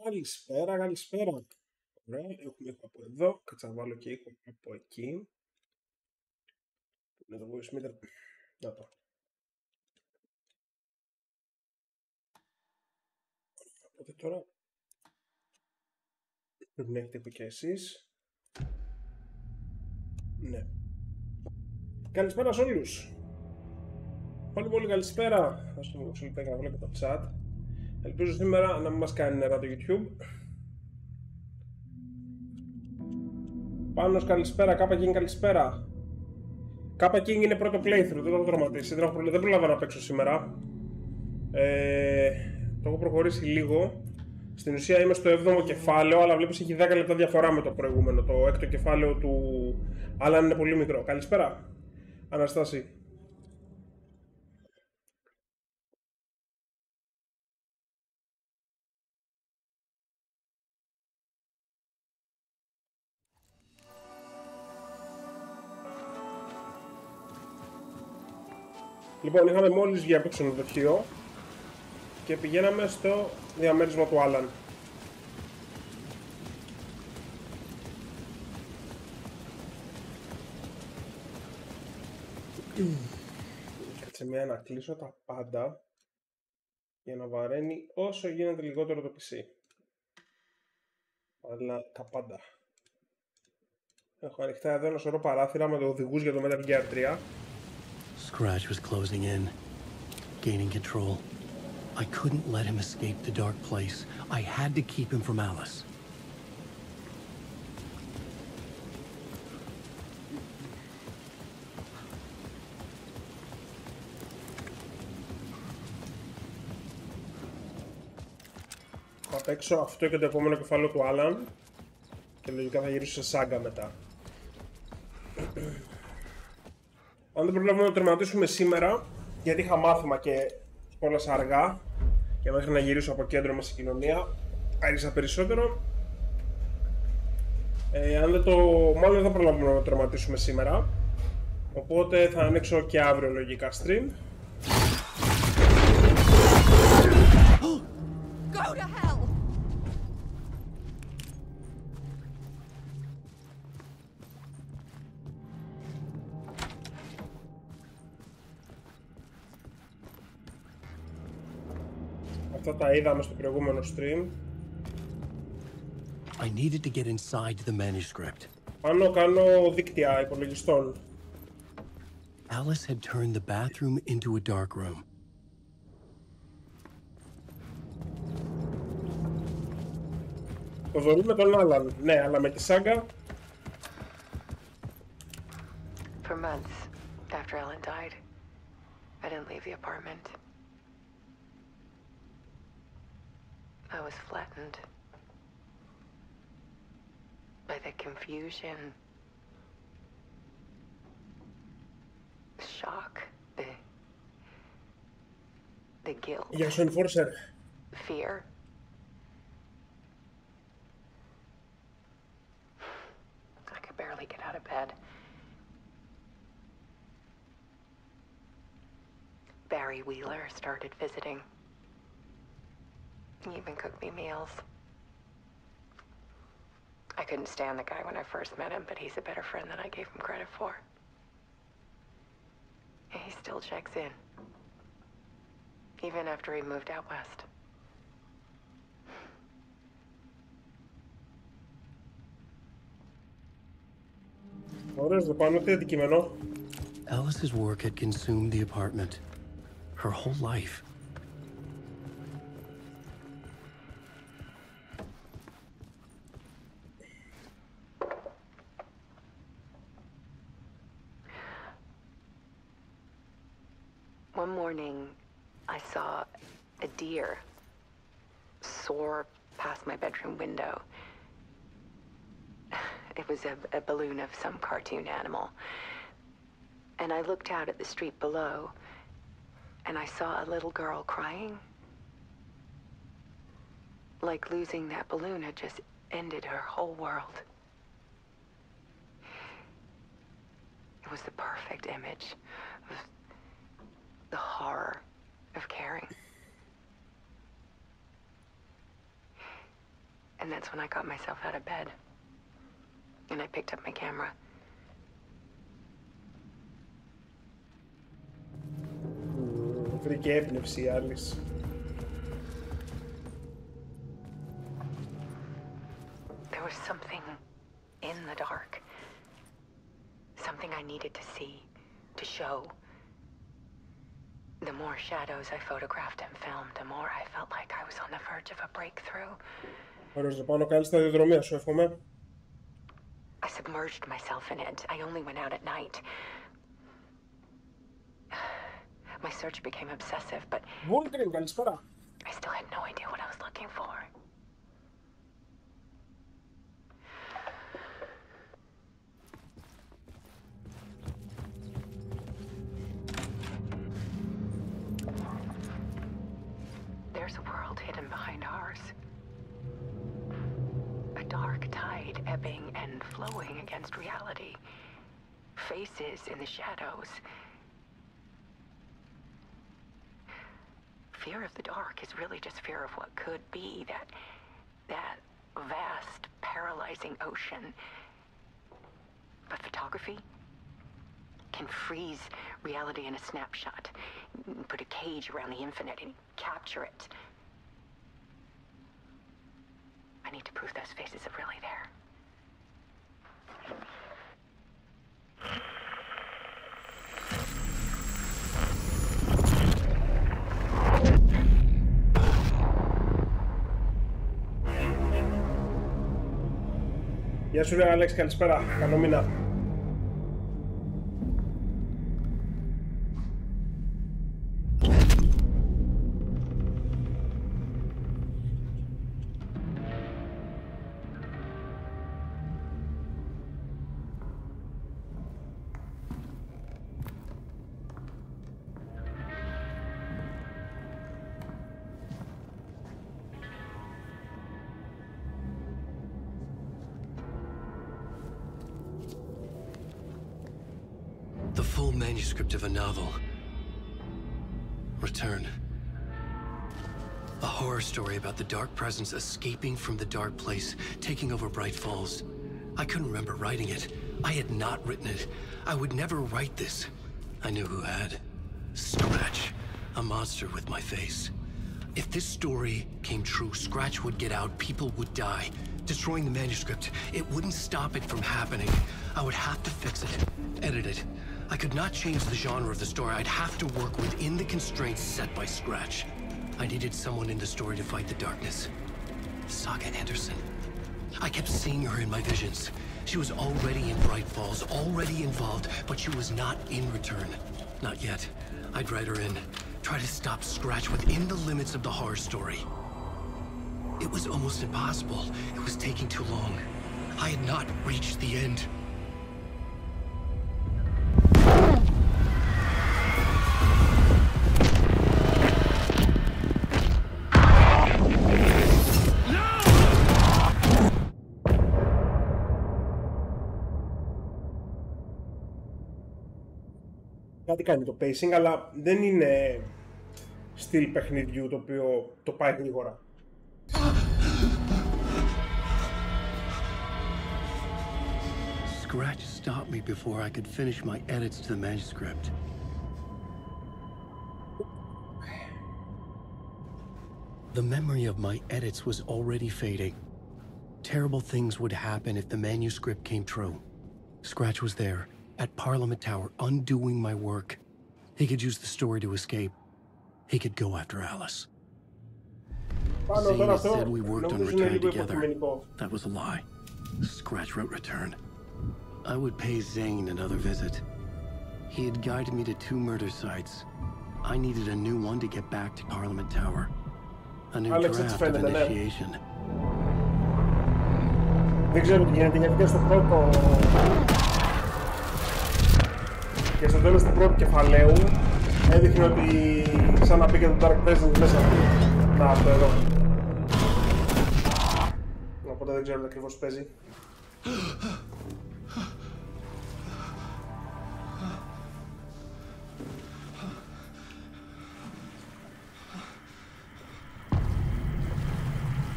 Καλησπέρα, καλησπέρα. Ωραία, έχουμε ήχο από εδώ. Κάτσα να βάλω και ήχο από εκεί. Πού είναι το voice meter? Να το. Οπότε τώρα πρέπει να έχετε ήχο και εσείς. Ναι. Καλησπέρα σε όλους. Πολύ καλησπέρα. Θα σου δώσω λίγο να βλέπω το chat. Ελπίζω σήμερα να μην μας κάνει νερά το YouTube. Πάνος καλησπέρα, Κάπα King καλησπέρα. Κάπα King είναι πρώτο playthrough, δεν το έχω δραματίσει, δεν προλάβα να παίξω σήμερα. Το έχω προχωρήσει λίγο. Στην ουσία είμαι στο 7ο κεφάλαιο, αλλά βλέπεις έχει 10 λεπτά διαφορά με το προηγούμενο. Το 6ο κεφάλαιο του Άλαν είναι πολύ μικρό. Καλησπέρα, Αναστάση. Λοιπόν, είχαμε μόλις βγει από το ξενοδοχείο και πηγαίναμε στο διαμέρισμα του Άλαν. Κάτσε μία να κλείσω τα πάντα για να βαραίνει όσο γίνεται λιγότερο το PC. Αλλά τα πάντα. Έχω ανοιχτά εδώ ένα σωρό παράθυρα με οδηγούς για το Metal Gear 3. Scratch was closing in, gaining control. I couldn't let him escape the dark place. I had to keep him from Alice. Θα παίξω αυτό και το επόμενο κεφάλαιο του Άλαν και λογικά θα γυρίσω σε σάγκα μετά. Αν δεν προλάβουμε να το τερματίσουμε σήμερα, γιατί είχα μάθημα και κόλασα αργά και μέχρι να γυρίσω από κέντρο με συγκοινωνία, άρισα περισσότερο. Μάλλον δεν θα προλάβουμε να το τερματίσουμε σήμερα, οπότε θα ανοίξω και αύριο λογικά stream. Go to hell! Αυτά τα είδαμε στο προηγούμενο stream. I needed to get inside the manuscript. Πάνω κάνω δίκτυα υπολογιστών. Alice had turned the bathroom into a dark room. Το δωρούμε τον Άλαν, ναι, αλλά με τη σάγκα. For months after Ellen died, I didn't leave the apartment. I was flattened by the confusion, the shock, the guilt, Για σου enforcer. fear. I could barely get out of bed. Barry Wheeler started visiting. He even cooked me meals. I couldn't stand the guy when I first met him, but he's a better friend than I gave him credit for. And he still checks in, even after he moved out west. Ωραίος, το πάνω τι αντικείμενο. Alice's work had consumed the apartment, her whole life. One morning, I saw a deer soar past my bedroom window. It was a balloon of some cartoon animal. And I looked out at the street below, and I saw a little girl crying. Like losing that balloon had just ended her whole world. It was the perfect image of the horror of caring. And that's when I got myself out of bed. And I picked up my camera. Βρήκε έμπνευση η Alice. There was something in the dark. Something I needed to see, to show. The more shadows I photographed and filmed, the more I felt like I was on the verge of a breakthrough. Ωραίος, λοιπόν, να κάνεις τα διαδρομία σου, εύχομαι. I submerged myself in it. I only went out at night. My search became obsessive, but Βούλτριν, καλησπέρα. I still had no idea what I was looking for. There's a world hidden behind ours. A dark tide ebbing and flowing against reality. Faces in the shadows. Fear of the dark is really just fear of what could be, that vast, paralyzing ocean. But photography can freeze reality in a snapshot, put a cage around the infinite and capture it. I need to prove those faces are really there. Γεια σου ρε Άλεξ, καλησπέρα, καλό μήνα. The full manuscript of a novel. Return. A horror story about the dark presence escaping from the dark place, taking over Bright Falls. I couldn't remember writing it. I had not written it. I would never write this. I knew who had. Scratch. A monster with my face. If this story came true, Scratch would get out, people would die. Destroying the manuscript, it wouldn't stop it from happening. I would have to fix it, edit it. I could not change the genre of the story. I'd have to work within the constraints set by Scratch. I needed someone in the story to fight the darkness. Saga Anderson. I kept seeing her in my visions. She was already in Bright Falls, already involved, but she was not in Return. Not yet. I'd write her in, try to stop Scratch within the limits of the horror story. It was almost impossible. It was taking too long. I had not reached the end. Κάτι κάνει το pacing, αλλά δεν είναι στυλ παιχνιδιού το οποίο το πάει γρήγορα. Scratch stopped me before I could finish my edits to the manuscript. The memory of my edits was already fading. Terrible things would happen if the manuscript came true. Scratch was there, at Parliament Tower, undoing my work. He could use the story to escape. He could go after Alice. Zane said we worked on Return together. That was a lie. Scratch wrote Return. I would pay Zane another visit. He had guided me to 2 murder sites. I needed a new one to get back to Parliament Tower. A new draft of initiation. Δεν ξέρω τι γίνεται, γιατί και στο πρώτο... Και στο τέλος του πρώτου κεφαλαίου έδειχνε ότι σαν να πήγε το Dark Presence μέσα. Να, αυτό εδώ. Οπότε δεν ξέρω ακριβώς τι παίζει.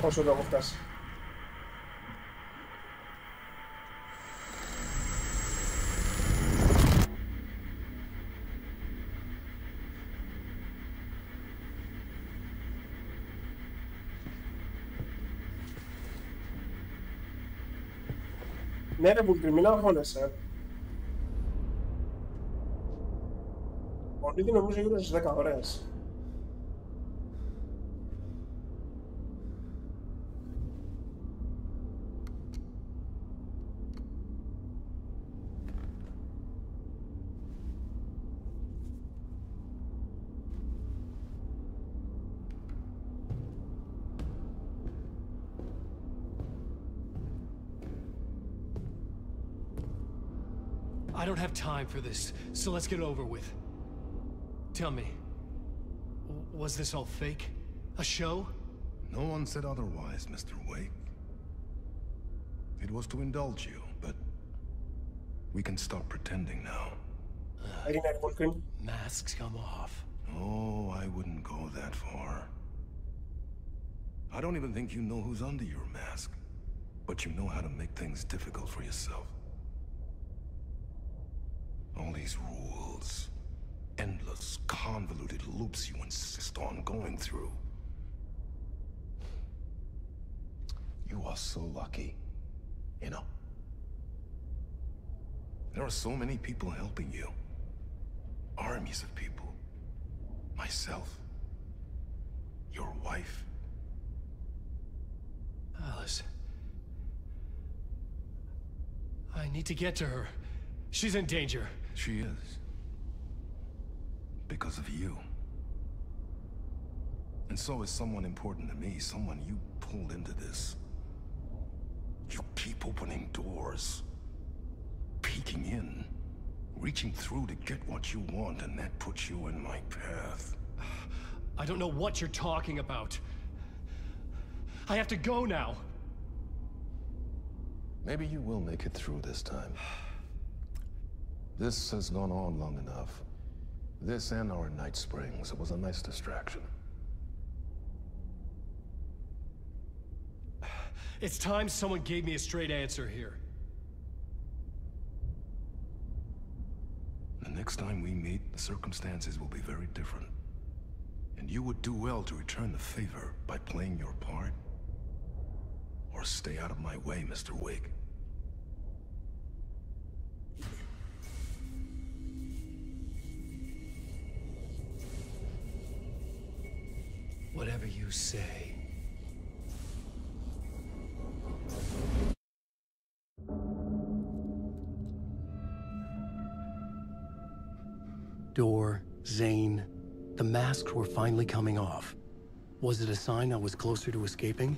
Όσο το έχω φτάσει. Ναι ρε Βουλκρι, μην αγχώνεσαι. Ήδη νομίζω γύρω στις 10 ώρες. I don't have time for this, so let's get it over with. Tell me, was this all fake? A show? No one said otherwise, Mr. Wake. It was to indulge you, but we can stop pretending now. Masks come off. Oh, I wouldn't go that far. I don't even think you know who's under your mask, but you know how to make things difficult for yourself. All these rules, endless, convoluted loops you insist on going through. You are so lucky, you know. There are so many people helping you. Armies of people. Myself. Your wife. Alice. I need to get to her. She's in danger. She is. Because of you. And so is someone important to me, someone you pulled into this. You keep opening doors. Peeking in. Reaching through to get what you want, and that puts you in my path. I don't know what you're talking about. I have to go now. Maybe you will make it through this time. This has gone on long enough. This and our night springs. It was a nice distraction. It's time someone gave me a straight answer here. The next time we meet, the circumstances will be very different. And you would do well to return the favor by playing your part. Or stay out of my way, Mr. Wake. Whatever you say. Door, Zane, the masks were finally coming off. Was it a sign I was closer to escaping?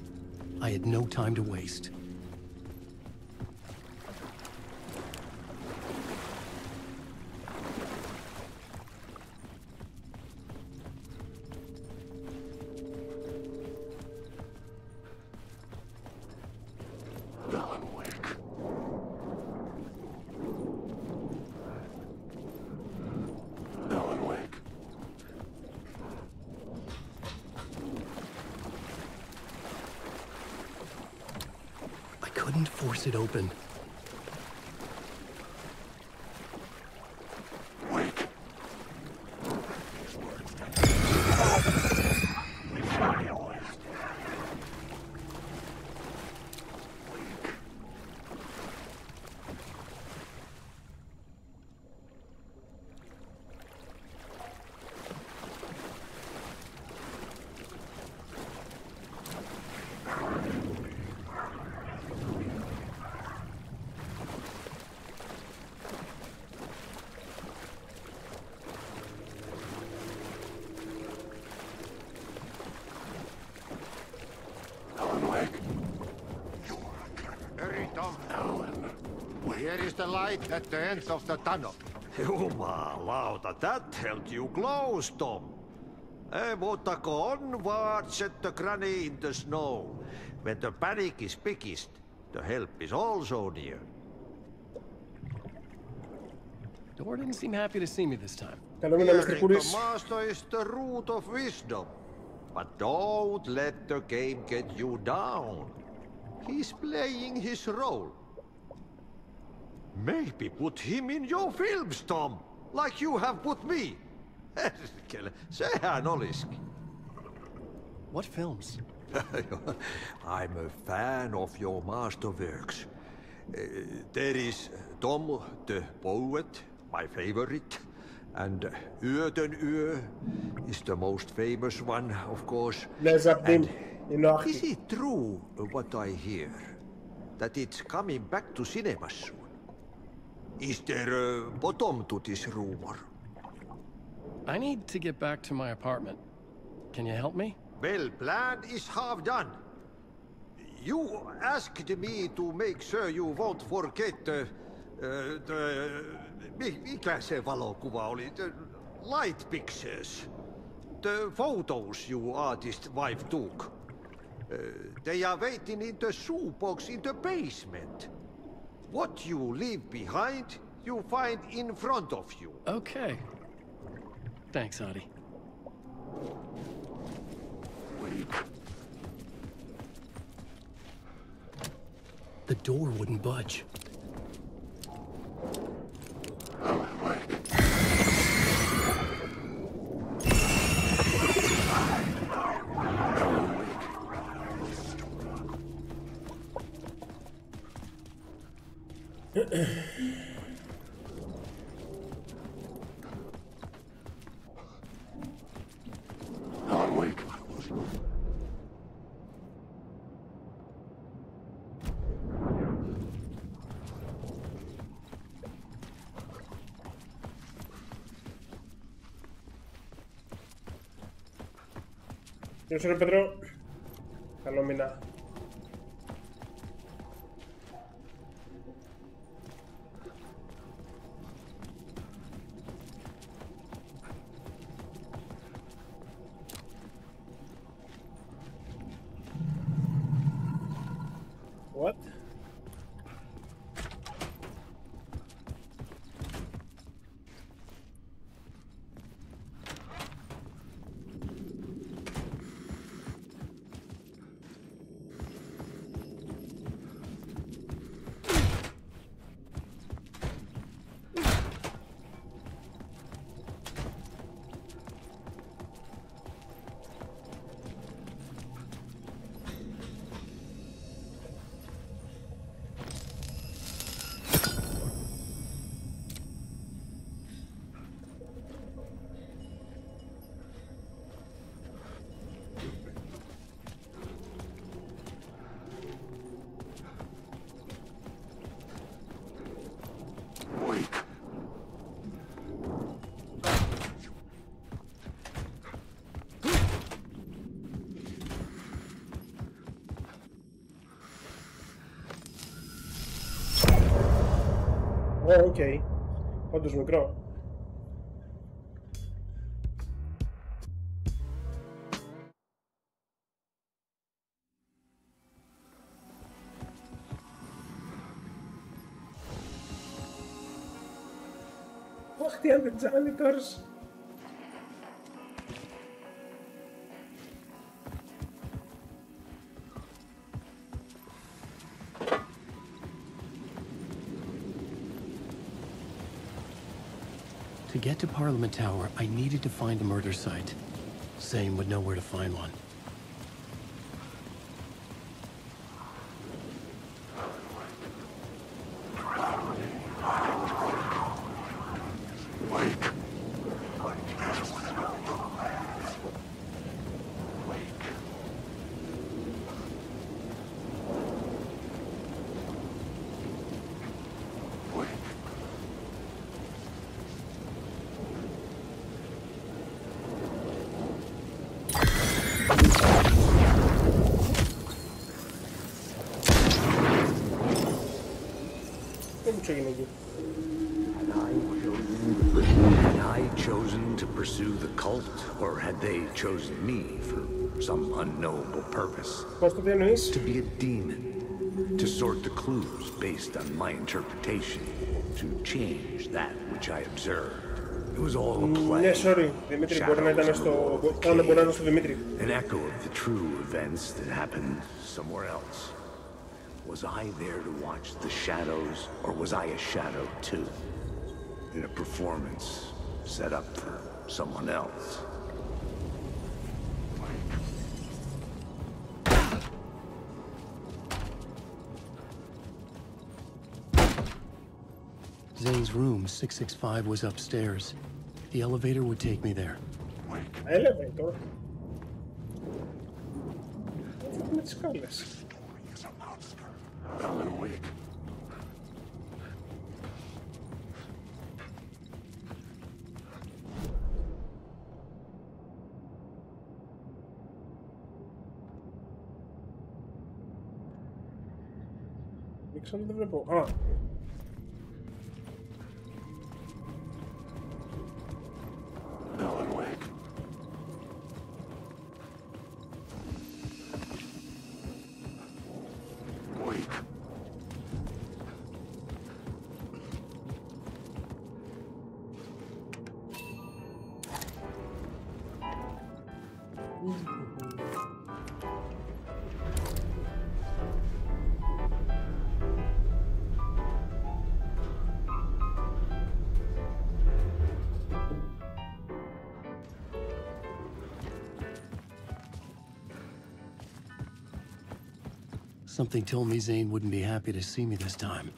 I had no time to waste. Couldn't force it open. Wake. Here is the light at the end of the tunnel. Jumalauta, that held you close, Tom. Mutta go onwards, said the granny in the snow. When the panic is biggest, the help is also near. Dora didn't seem happy to see me this time. Hearing the master is the root of wisdom. But don't let the game get you down. He's playing his role. Maybe put him in your films, Tom, like you have put me. Sehän olisikin. What films? I'm a fan of your masterworks. There is Tom the poet, my favorite, and Öden is the most famous one, of course. And is it true what I hear? That it's coming back to cinemas soon? Is there a bottom to this rumor? I need to get back to my apartment. Can you help me? Well, plan is half done. You asked me to make sure you won't forget mikä se valokuva oli? The light pictures. The photos your artist wife took. They are waiting in the shoebox in the basement. What you leave behind, you find in front of you. Okay. Thanks, Adi. The door wouldn't budge. Γεια σου ρε Πέτρο. Καλό μήνα. What? Οκ. Όντως μικρό. Αχ, τι αν δεν τζάνει τώρα. To get to Parliament Tower, I needed to find a murder site. Zane would know where to find one. Had I chosen to pursue the cult, or had they chosen me for some unknowable purpose? To be a demon, to sort the clues based on my interpretation, to change that which I observed. It was all a play. An echo of the true events that happened somewhere else. Was I there to watch the shadows, or was I a shadow too? In a performance set up for someone else. Zane's room, 665, was upstairs. The elevator would take me there. Elevator. Με τις σκάλες. Δεν το βλέπω. Α. Something told me Zane wouldn't be happy to see me this time.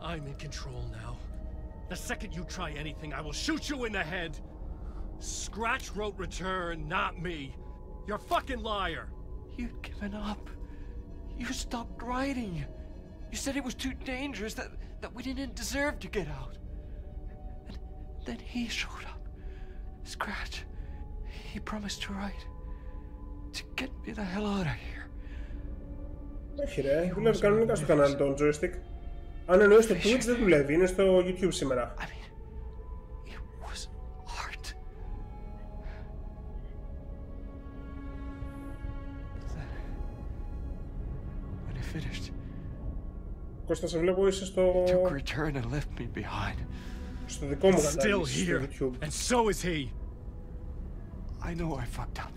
I'm in control now. The second you try anything, I will shoot you in the head. Scratch wrote return, not me. You're a fucking liar. You'd given up. You stopped writing. You said it was too dangerous, that we didn't deserve to get out. And then he showed up. Scratch. He promised to write. To get me the hell out of here. Όχι ρε, δουλεύει κανονικά στο κανάλι το joystick. Αν εννοείς στο Twitch δεν δουλεύει, είναι στο YouTube σήμερα. I mean, it was art. Then, when I finished, Κώστα, σε βλέπω είσαι στο... took a return and left me behind. στο δικό μου κανάλι, Still στο here, YouTube. and so is he. I know I fucked up.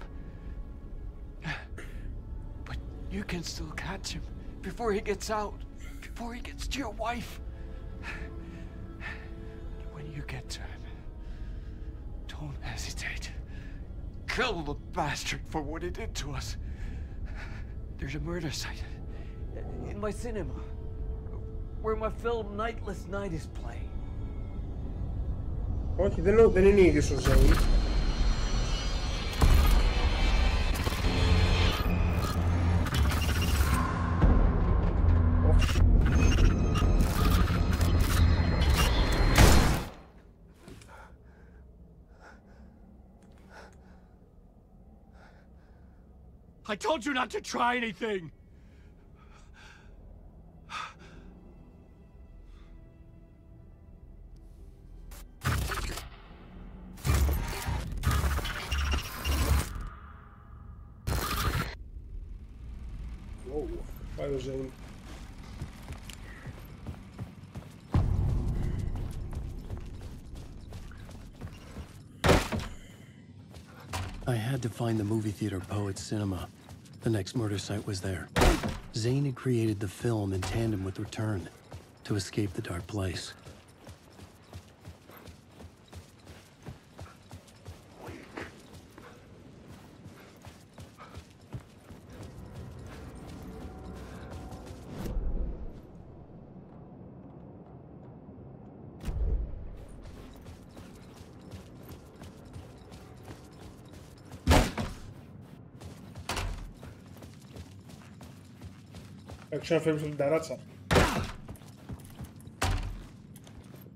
But you can still catch him before he gets out. Before he gets to your wife. When you get to him, don't hesitate. Kill the bastard for what he did to us. There's a murder site in my cinema where my film Nightless Night is playing. Όχι, δεν είναι ίδιος ο Zane. I told you not to try anything! Wow, πάει ο Zane. I had to find the movie theater Poets Cinema. The next murder site was there. Zane had created the film in tandem with Return to escape the dark place. Έξω να φεύγεις από την ταράτσα.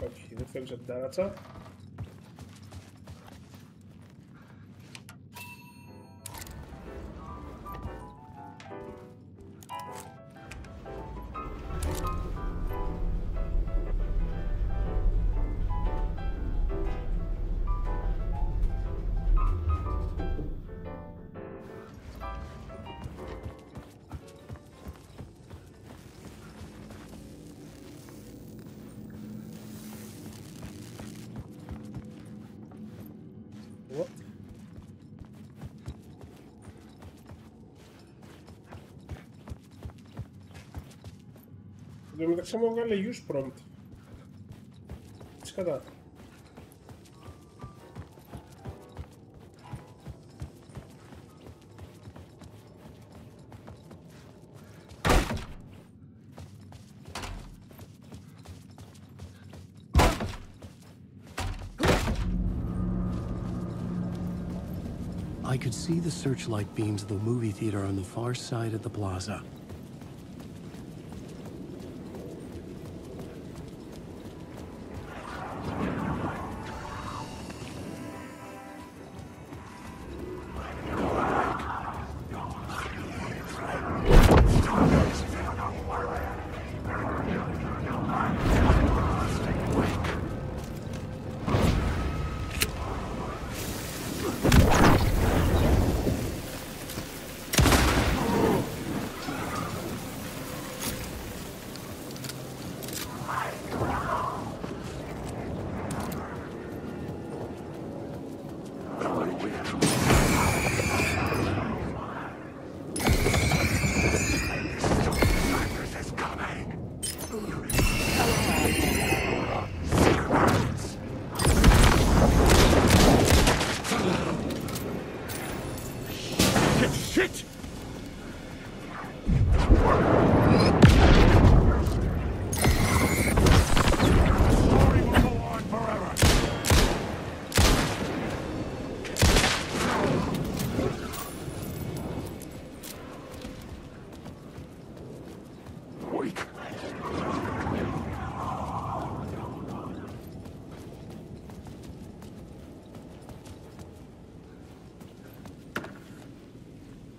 Όχι, δεν φεύγεις από την ταράτσα. What? Το μεταξύ μου έβγαλε use prompt. Τι κατά. I could see the searchlight beams of the movie theater on the far side of the plaza.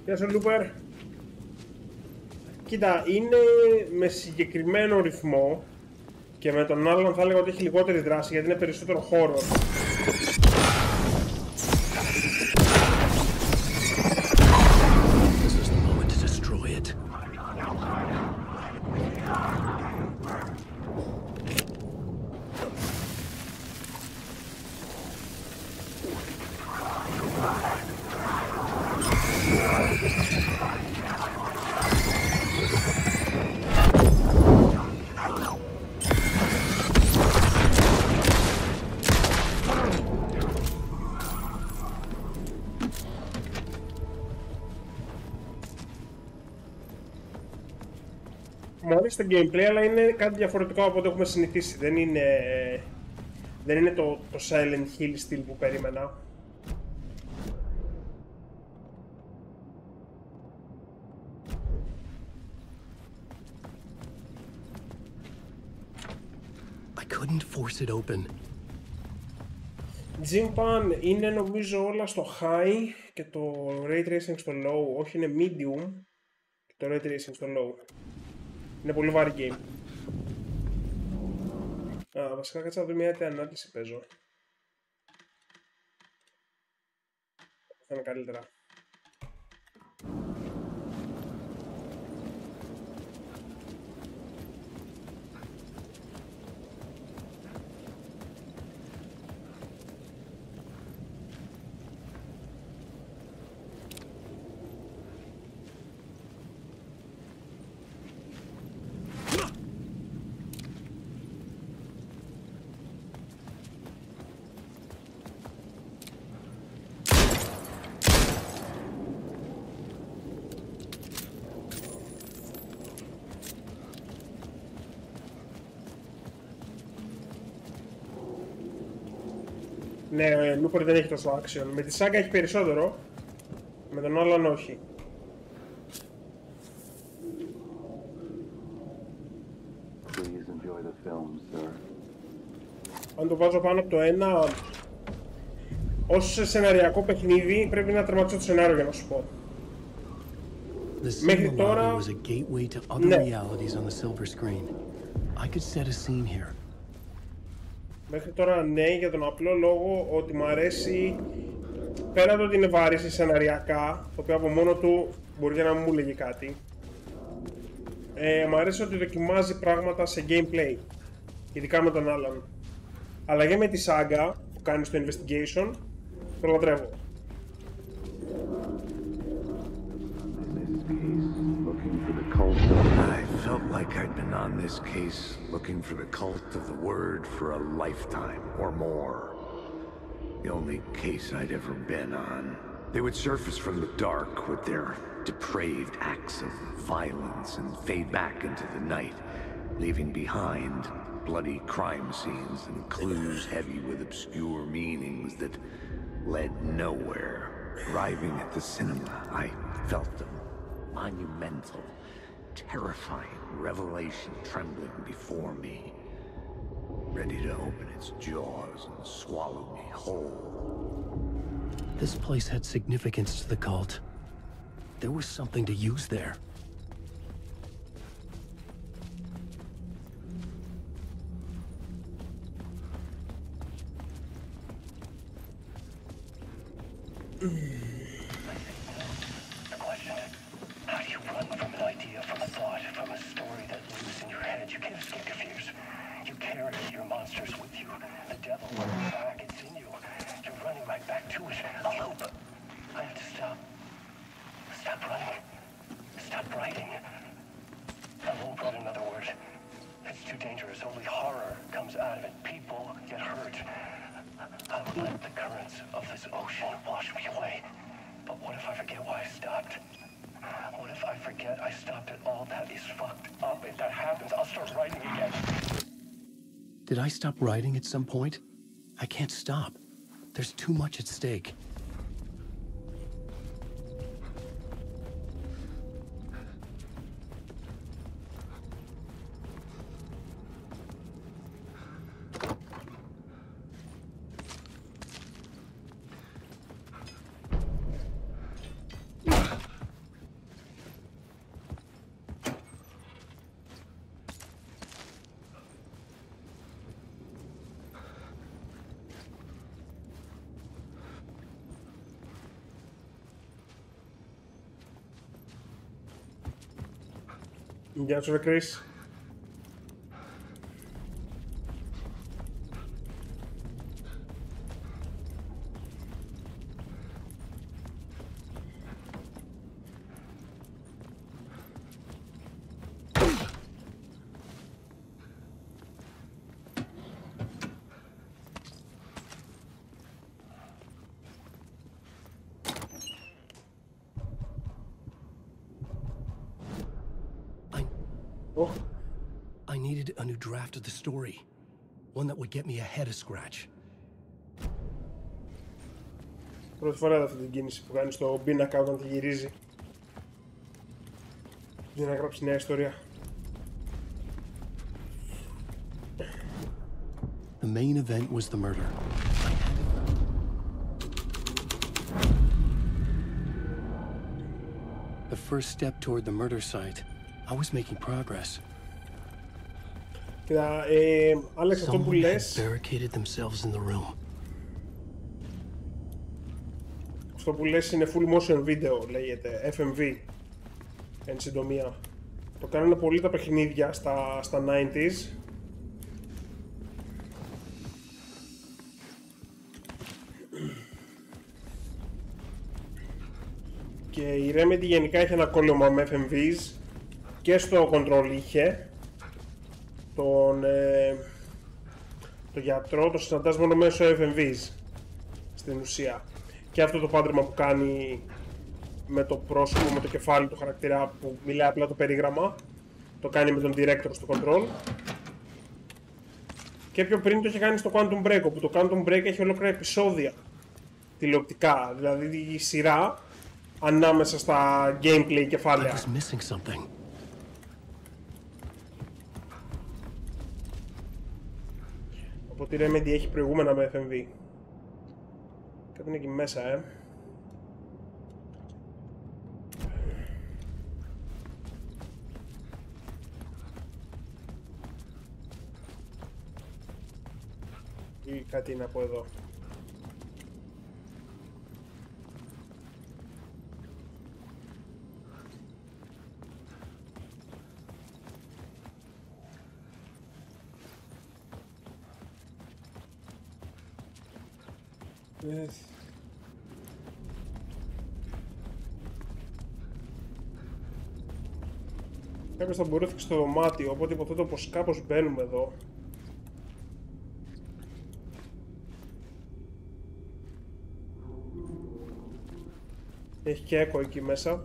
Γεια σου Λούπερ. Κοίτα, είναι με συγκεκριμένο ρυθμό και με τον άλλον θα έλεγα ότι έχει λιγότερη δράση γιατί είναι περισσότερο χώρο. Μου αρέσει το gameplay, αλλά είναι κάτι διαφορετικό από ό,τι έχουμε συνηθίσει. Δεν είναι το Silent Hill στυλ που περίμενα. I couldn't force it open. Jimpan είναι νομίζω όλα στο high και το ray tracing στο low, όχι είναι medium και το ray tracing στο low. Είναι πολύ βάρη game. Βασικά κάτσε να δω μια τέτοια ανάλυση παίζω. Θα είναι καλύτερα. Ναι, ο Looper δεν έχει τόσο action. Με τη Saga έχει περισσότερο, με τον άλλον όχι. Αν το βάζω πάνω από το ένα, ως σεναριακό παιχνίδι πρέπει να τερματίσω το σενάριο για να σου πω. Μέχρι τώρα, ναι. Μέχρι τώρα ναι, για τον απλό λόγο ότι μου αρέσει, πέρα το ότι είναι βαρύς σεναριακά, το οποίο από μόνο του μπορεί να μου λέγει κάτι, μου αρέσει ότι δοκιμάζει πράγματα σε gameplay, ειδικά με τον άλλον. Αλλά και με τη Saga που κάνει στο investigation, το λατρεύω. I felt like I'd been on this case looking for the cult of the word for a lifetime or more. The only case I'd ever been on. They would surface from the dark with their depraved acts of violence and fade back into the night, leaving behind bloody crime scenes and clues heavy with obscure meanings that led nowhere. Arriving at the cinema, I felt them. Monumental, terrifying revelation trembling before me, ready to open its jaws and swallow me whole. This place had significance to the cult. There was something to use there. Did I stop writing at some point? I can't stop. There's too much at stake. Γεια σου, Chris. I needed a new draft of the story. One that would get me ahead of Scratch. Πρώτη φορά αυτή την κίνηση που κάνει στο πίνακα όταν τη γυρίζει. Για να γράψει νέα ιστορία. The main event was the murder. The first step toward the murder site. I was making progress. Κοίτα, Άλεξ, αυτό που λες... barricaded themselves in the room. Αυτό που λες είναι full motion video, λέγεται, FMV, εν συντομία. Το κάνανε πολύ τα παιχνίδια στα 90s. Και η Remedy γενικά είχε ένα κόλλημα με FMVs και στο Control είχε. Το γιατρό το συναντάς μόνο μέσω FMVs στην ουσία. Και αυτό το πάντρεμα που κάνει με το πρόσωπο, με το κεφάλι του χαρακτήρα που μιλάει απλά το περίγραμμα, το κάνει με τον director στο Control. Και πιο πριν το είχε κάνει στο Quantum Break, όπου το Quantum Break έχει ολόκληρα επεισόδια τηλεοπτικά, δηλαδή η σειρά ανάμεσα στα gameplay κεφάλαια. Οπότε η Remedy έχει προηγούμενα με FMV. Κάτι είναι εκεί μέσα, Ή κάτι είναι από εδώ. Yes. Κάποιος θα μπορούσε στο δωμάτιο, οπότε υποθέτω πως κάπως μπαίνουμε εδώ. Έχει και έκο εκεί μέσα.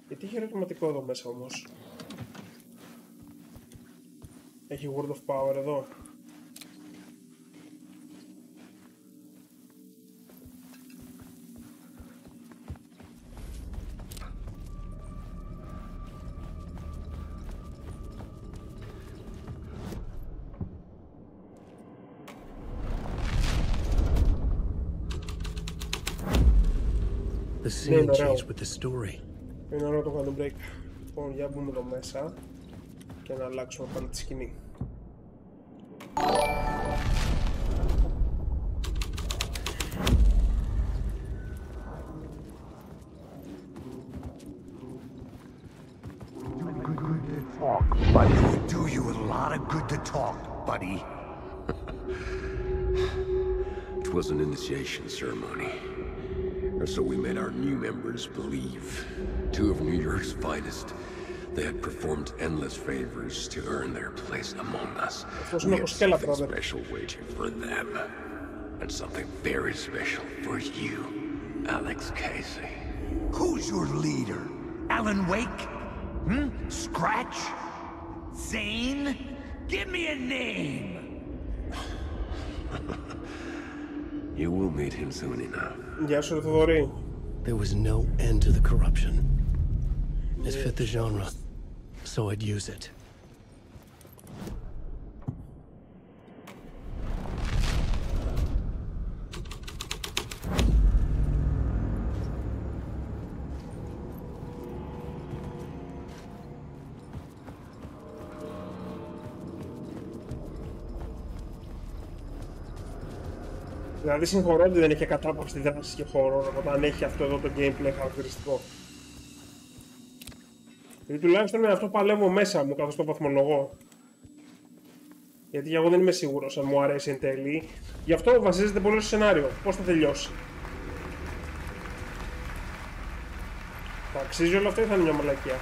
Γιατί έχει ερωτηματικό εδώ μέσα όμως. Έχει word of power εδώ. The scene changed with the story. Είναι ωραίο το Quantum Break. Λοιπόν, για μπούμε εδώ μέσα και να αλλάξουμε πάνω τη σκηνή. Buddy, would do you a lot of good to talk, buddy. It was an initiation ceremony. Or so we made our new members believe. Two of New York's finest. They had performed endless favors to earn their place among us. We had something special waiting for them. And something very special for you, Alex Casey. Who's your leader? Alan Wake? Scratch? Zane? Give me a name! You will meet him soon enough. Γεια σου, Θοδωρή. There was no end to the corruption. It fit the genre, so I'd use it. Δηλαδή συγχωρώ ότι δεν έχει κατάπαυστη δράση και χώρο όταν έχει αυτό εδώ το gameplay χαρακτηριστικό. Γιατί τουλάχιστον με αυτό παλεύω μέσα μου καθώς το βαθμολογώ. Γιατί εγώ δεν είμαι σίγουρος αν μου αρέσει εν τέλει. Γι' αυτό βασίζεται πολύ στο σενάριο. Πώς θα τελειώσει. Θα αξίζει όλο αυτό ή θα είναι μια μαλακία.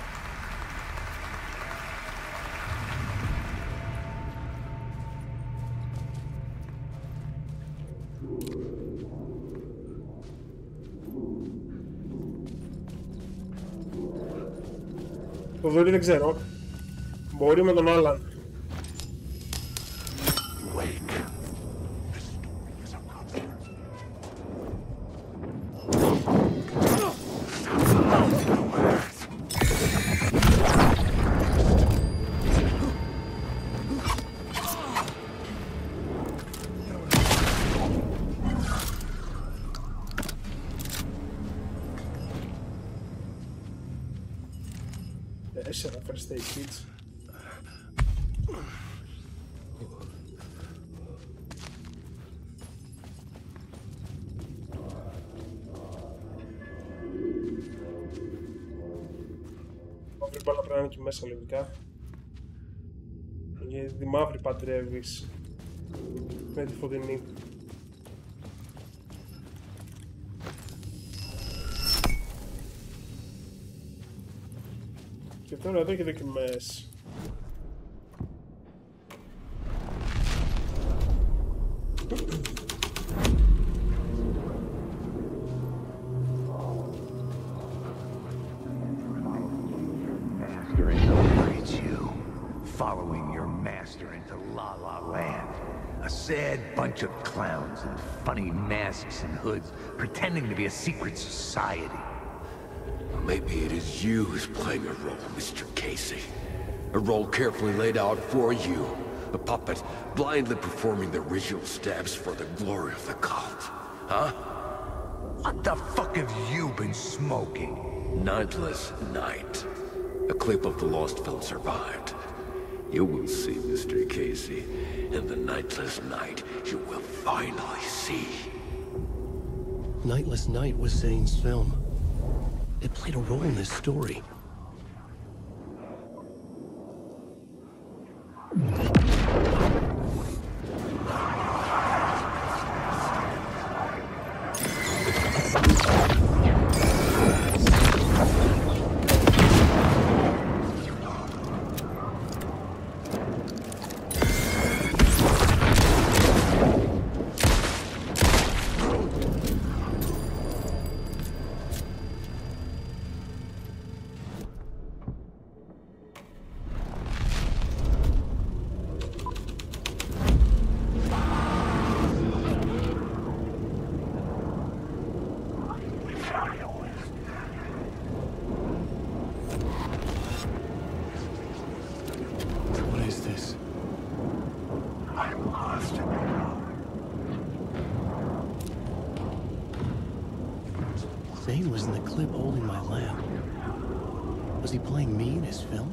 Το δωρή δεν ξέρω. Μπορεί με τον Άλαν. Τέσσερα first aid kits. Μαύρη μπάλα πρέπει να είναι εκεί μέσα λογικά. Γιατί τη μαύρη παντρεύεις με τη φωτεινή. Και τώρα εδώ έχει δοκιμές. Following your master into La La Land. A sad bunch of clowns in funny masks and hoods pretending to be a secret society. Maybe it is you who's playing a role, Mr. Casey. A role carefully laid out for you. A puppet blindly performing the ritual steps for the glory of the cult. Huh? What the fuck have you been smoking? Nightless Night. A clip of the lost film survived. You will see, Mr. Casey. In the Nightless Night, you will finally see. Nightless Night was Zane's film. It played a role in this story. What is this? I'm lost in the Zane was in the clip holding my lamp. Was he playing me in his film?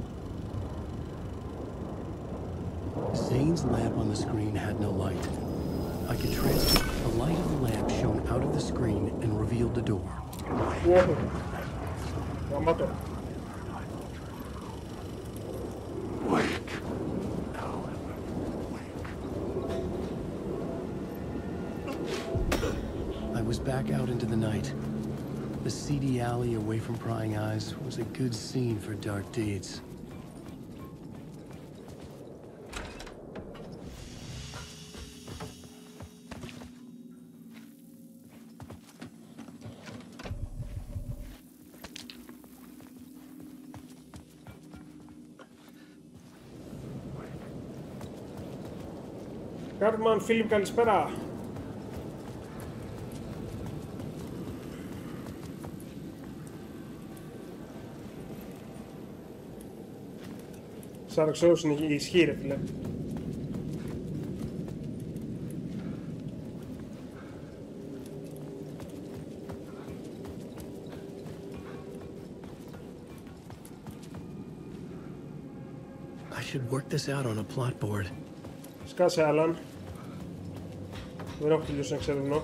Zane's lamp on the screen had no light. I could transfer the light of the lamp shone out of the screen and revealed the door. Whoa. Yamato. wake. I was back out into the night. The seedy alley away from prying eyes was a good scene for dark deeds. Κάρτμαν, Φίλιπ, καλησπέρα. Σαραξός είναι ισχύ, ρε φίλε. I should work this out on a plot board. Σκάσε, Άλαν. Δεν έχω τελειώσει να ξερευνώ.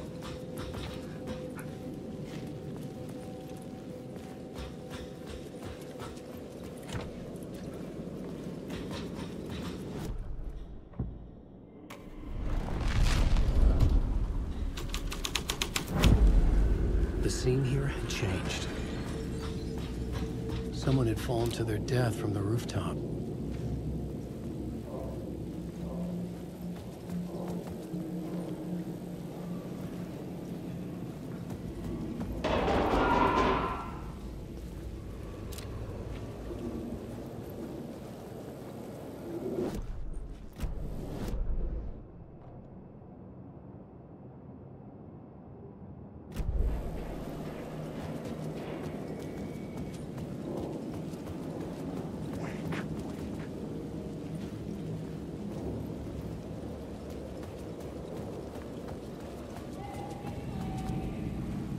The scene here had changed. Someone had fallen to their death from the rooftop.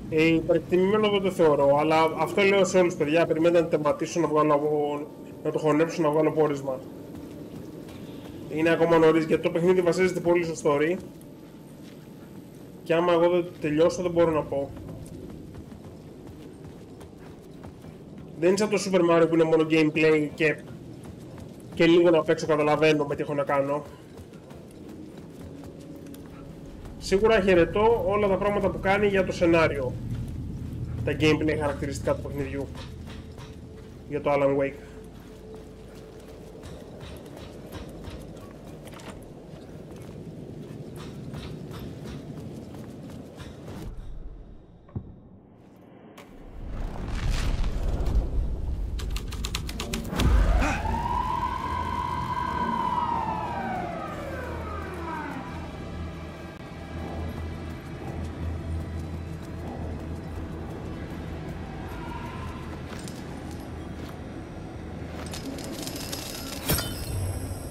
Υπερεκτιμημένο δεν το θεωρώ, αλλά αυτό λέω σε όλους, παιδιά. Περιμένετε να τερματίσω να το χωνέψω, να βγάλω πόρισμα. Είναι ακόμα νωρίς, γιατί το παιχνίδι βασίζεται πολύ στο story. Και άμα εγώ δεν τελειώσω, δεν μπορώ να πω. Δεν είναι σαν το Super Mario που είναι μόνο gameplay και λίγο να παίξω, καταλαβαίνω με τι έχω να κάνω. Σίγουρα χαιρετώ όλα τα πράγματα που κάνει για το σενάριο. Τα gameplay χαρακτηριστικά του παιχνιδιού. Για το Alan Wake.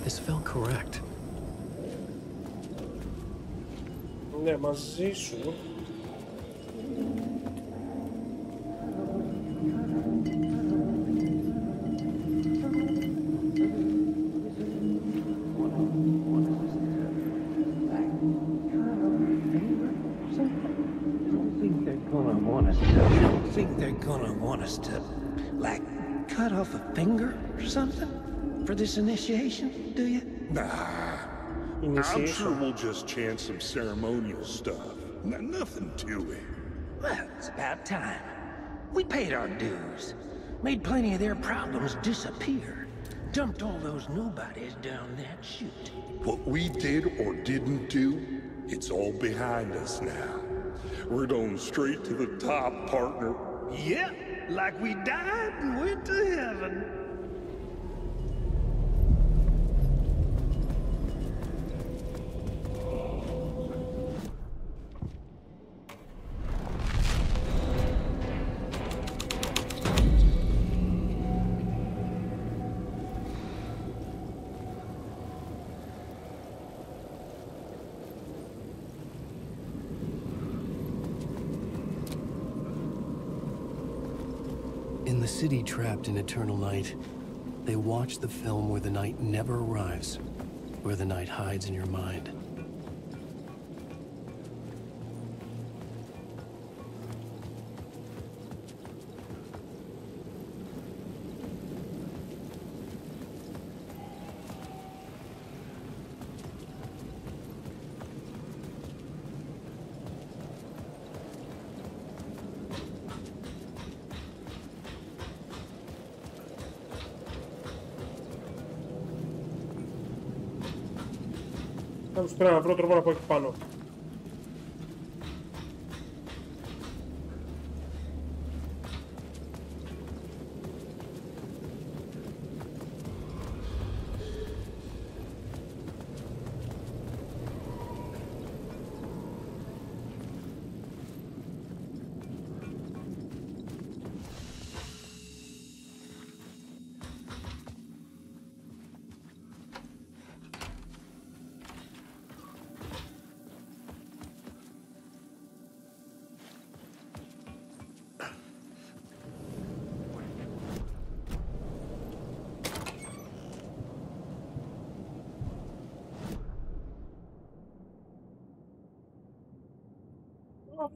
This felt correct. Ναι, μαζί σου. You don't think they're gonna want us to, like, cut off a finger or something for this initiation, do you? Nah. I'm sure we'll just chant some ceremonial stuff. Nothing to it. Well, it's about time. We paid our dues. Made plenty of their problems disappear. Dumped all those nobodies down that chute. What we did or didn't do, it's all behind us now. We're going straight to the top, partner. Yep, like we died and went to heaven. In the city trapped in eternal night, they watch the film where the night never arrives, where the night hides in your mind. Πρέπει να βρω τρόπο να πω εκεί πάνω.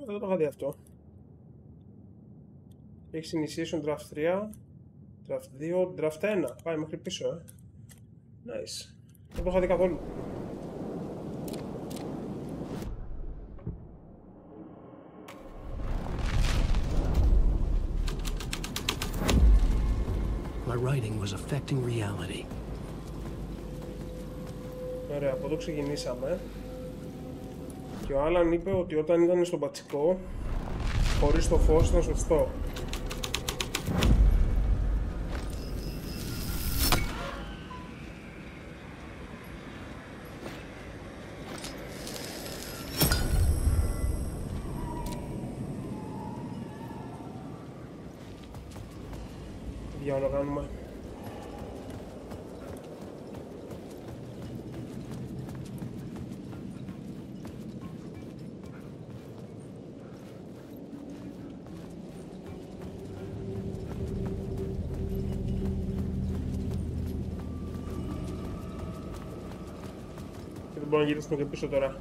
Δεν το είχα δει αυτό. Έχει initiation draft 3, draft 2, draft 1. Πάει μέχρι πίσω, Nice. Δεν το είχα δει καθόλου. My writing was affecting reality. Ωραία, από εδώ ξεκινήσαμε. Και ο Άλαν είπε ότι όταν ήταν στον πατσικό, χωρίς το φως ήταν σωστό. Τι διάολο κάνουμε. Μπορούμε να γυρίσουμε και πίσω τώρα.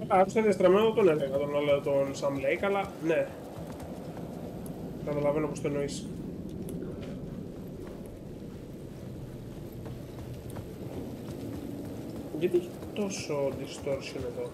Άκουσα διαστραμμένο τον έλεγα τον Sam Lake, αλλά ναι. Καταλαβαίνω πως το εννοείς. Γιατί έχει τόσο distortion εδώ.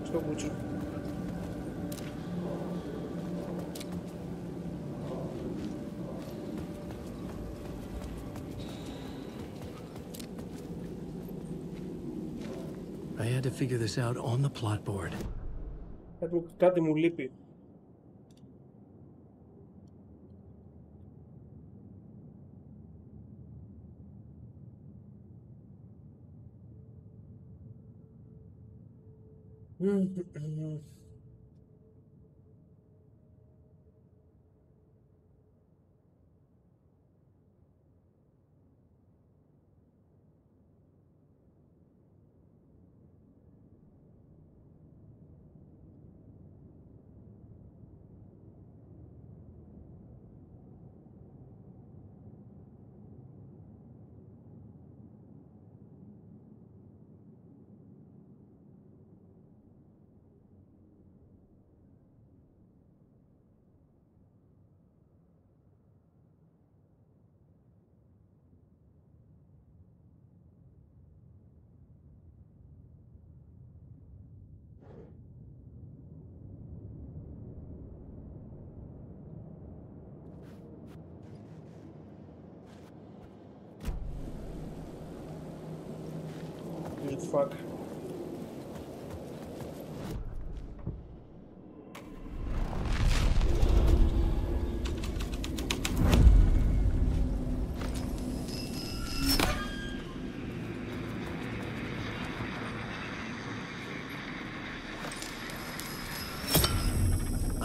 Στο μπούτσο. I had to figure this out on the plot board. Κάτι μου λείπει.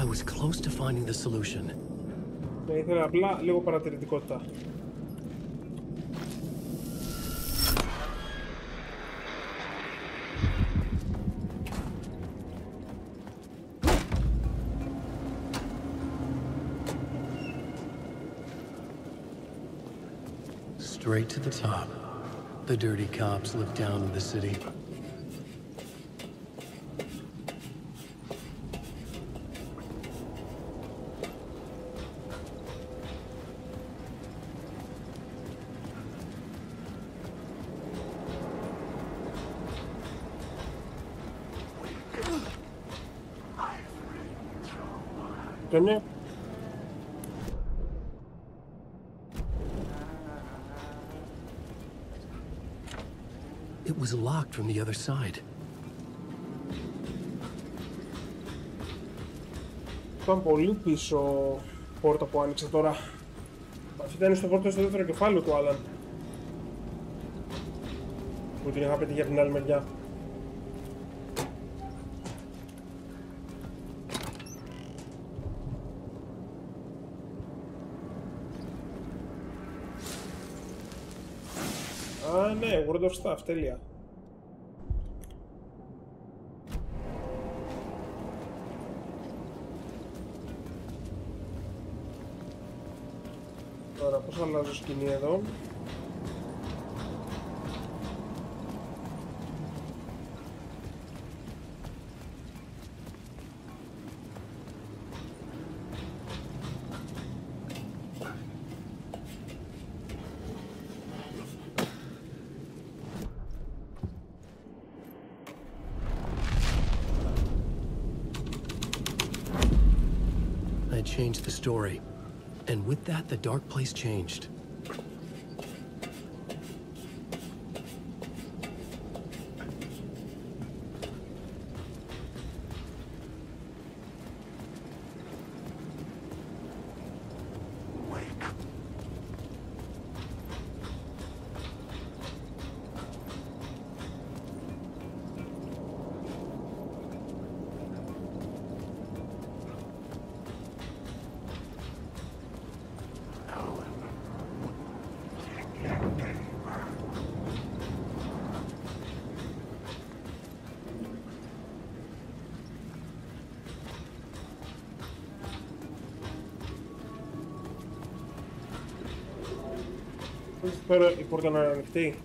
I was close to finding the solution. Ναι, ήθελα απλά λίγο παρατηρητικότητα. Straight to the top. The dirty cops look down on the city. Ναι. It was locked from the other side. Ήταν πολύ πίσω πόρτα που άνοιξε τώρα. Αυτή ήταν στο πόρτα στο δεύτερο κεφάλαιο του Άλαν. Που την είχα πετύχει από την άλλη μεριά. Α, ναι, World of Stuff, τέλεια. Τώρα, πώς αλλάζω σκηνή εδώ. Changed the story. And with that, the dark place changed. Τώρα η πόρτα να είναι ανοιχτή.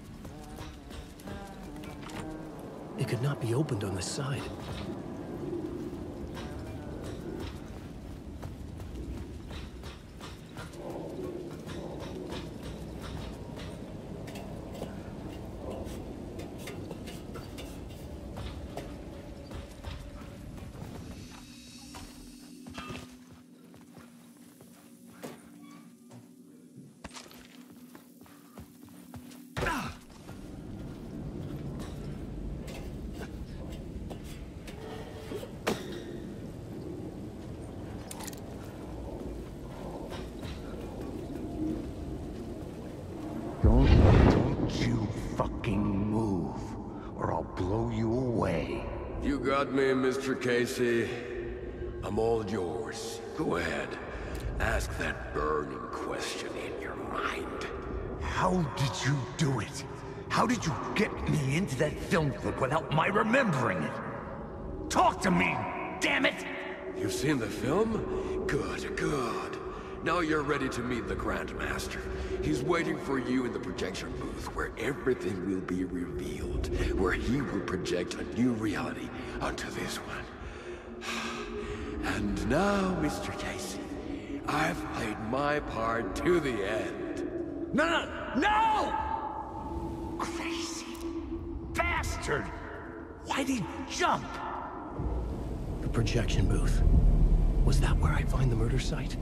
It could not be opened on this side. Don't you fucking move, or I'll blow you away. You got me, Mr. Casey. I'm all yours. Go ahead. Ask that burning question in your mind. How did you do it? How did you get me into that film clip without my remembering it? Talk to me, damn it! You've seen the film? Good, good. Now you're ready to meet the Grandmaster. He's waiting for you in the projection booth where everything will be revealed, where he will project a new reality onto this one. And now, Mr. Casey, I've played my part to the end. No, no, no! Crazy bastard! Why'd he jump? The projection booth. Was that where I'd find the murder site?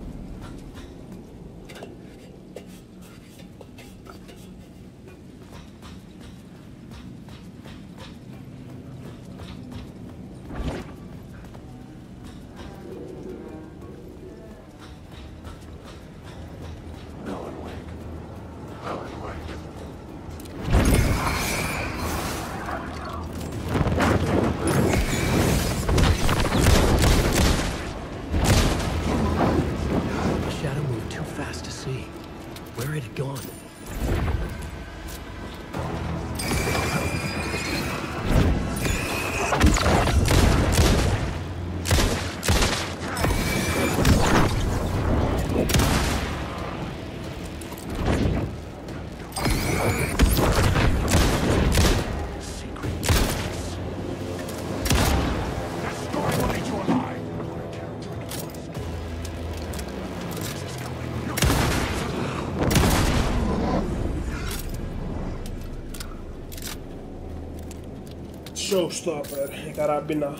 showstopper, η καράμπινα.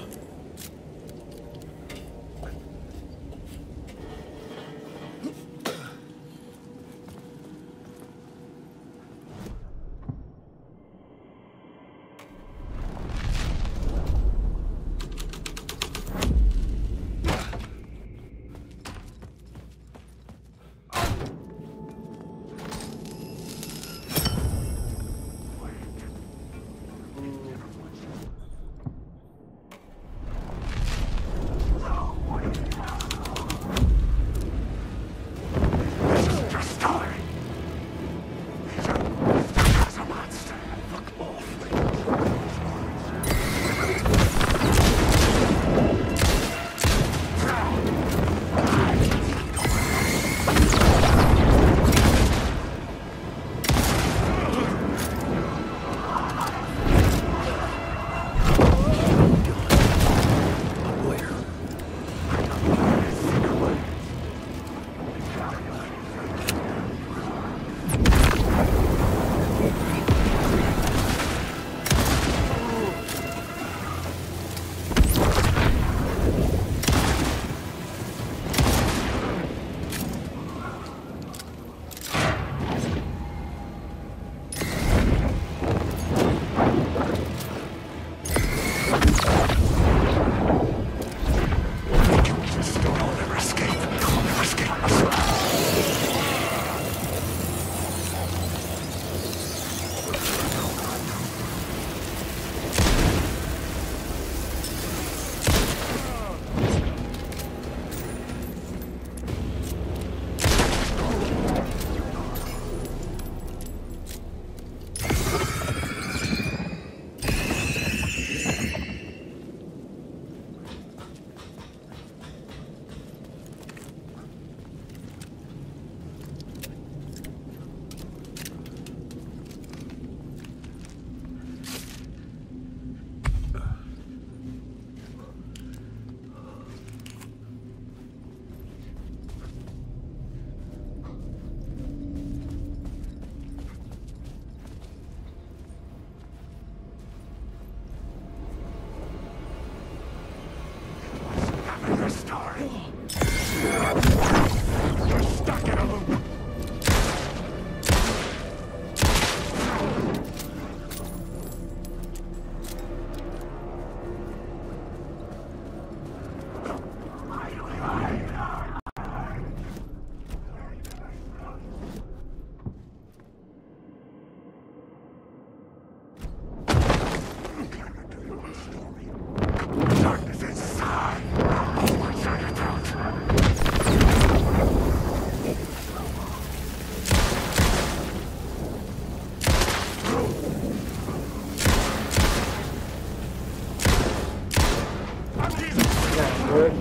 Were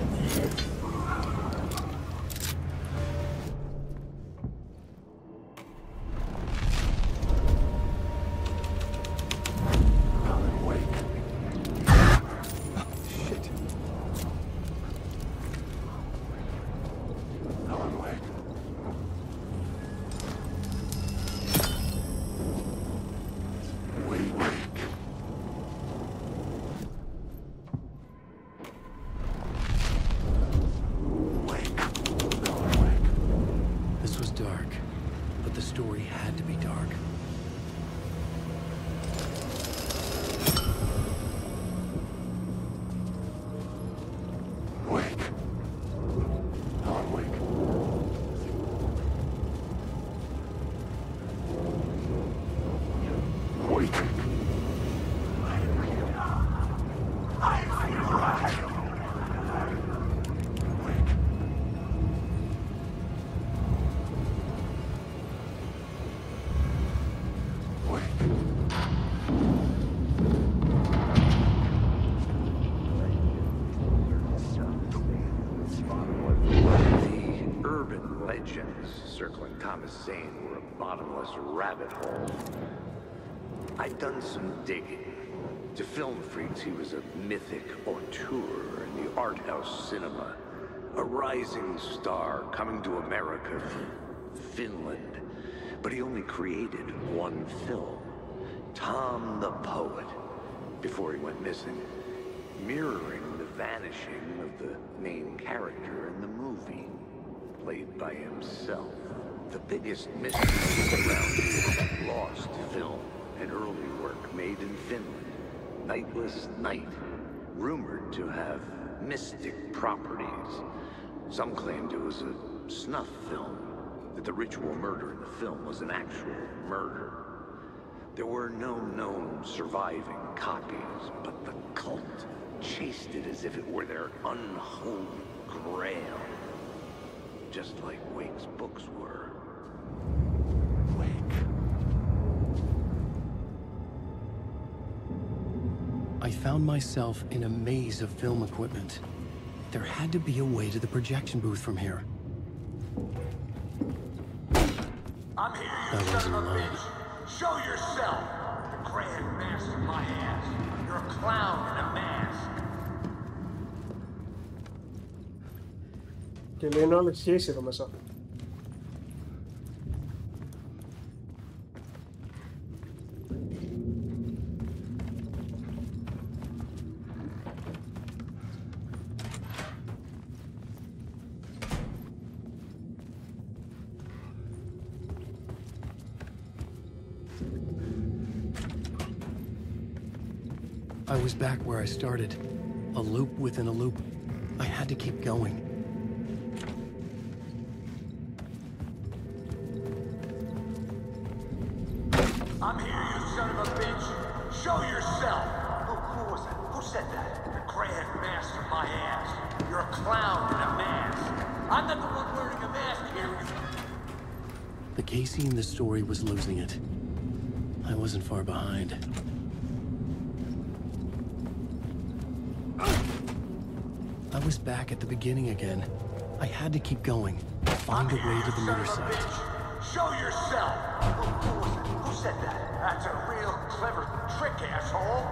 a bottomless rabbit hole. I'd done some digging. To film freaks, he was a mythic auteur in the art house cinema. A rising star coming to America from Finland. But he only created one film. Tom the Poet. before he went missing, mirroring the vanishing of the main character in the movie, played by himself. The biggest mystery around the Lost film, an early work made in Finland, Nightless Night, rumored to have mystic properties. Some claimed it was a snuff film, that the ritual murder in the film was an actual murder. There were no known surviving copies, but the cult chased it as if it were their unholy grail. Just like Wake's books were. Wake. I found myself in a maze of film equipment. There had to be a way to the projection booth from here. I'm here, you son of a bitch! Show yourself! The Grand Master my ass! You're a clown in a mask! Και λέει είναι όλες σχέσεις εδώ μέσα. I was back where I started. A loop within a loop. I had to keep going. I'm here, you son of a bitch! Show yourself! Who was that? Who said that? The Grand Master my ass! You're a clown in a mask! I'm not the one wearing a mask here! The Casey in the story was losing it. I wasn't far behind. I was back at the beginning again. I had to keep going. Find a way to the murder site. Show yourself! Who was it? Who said that? That's a real clever trick, asshole!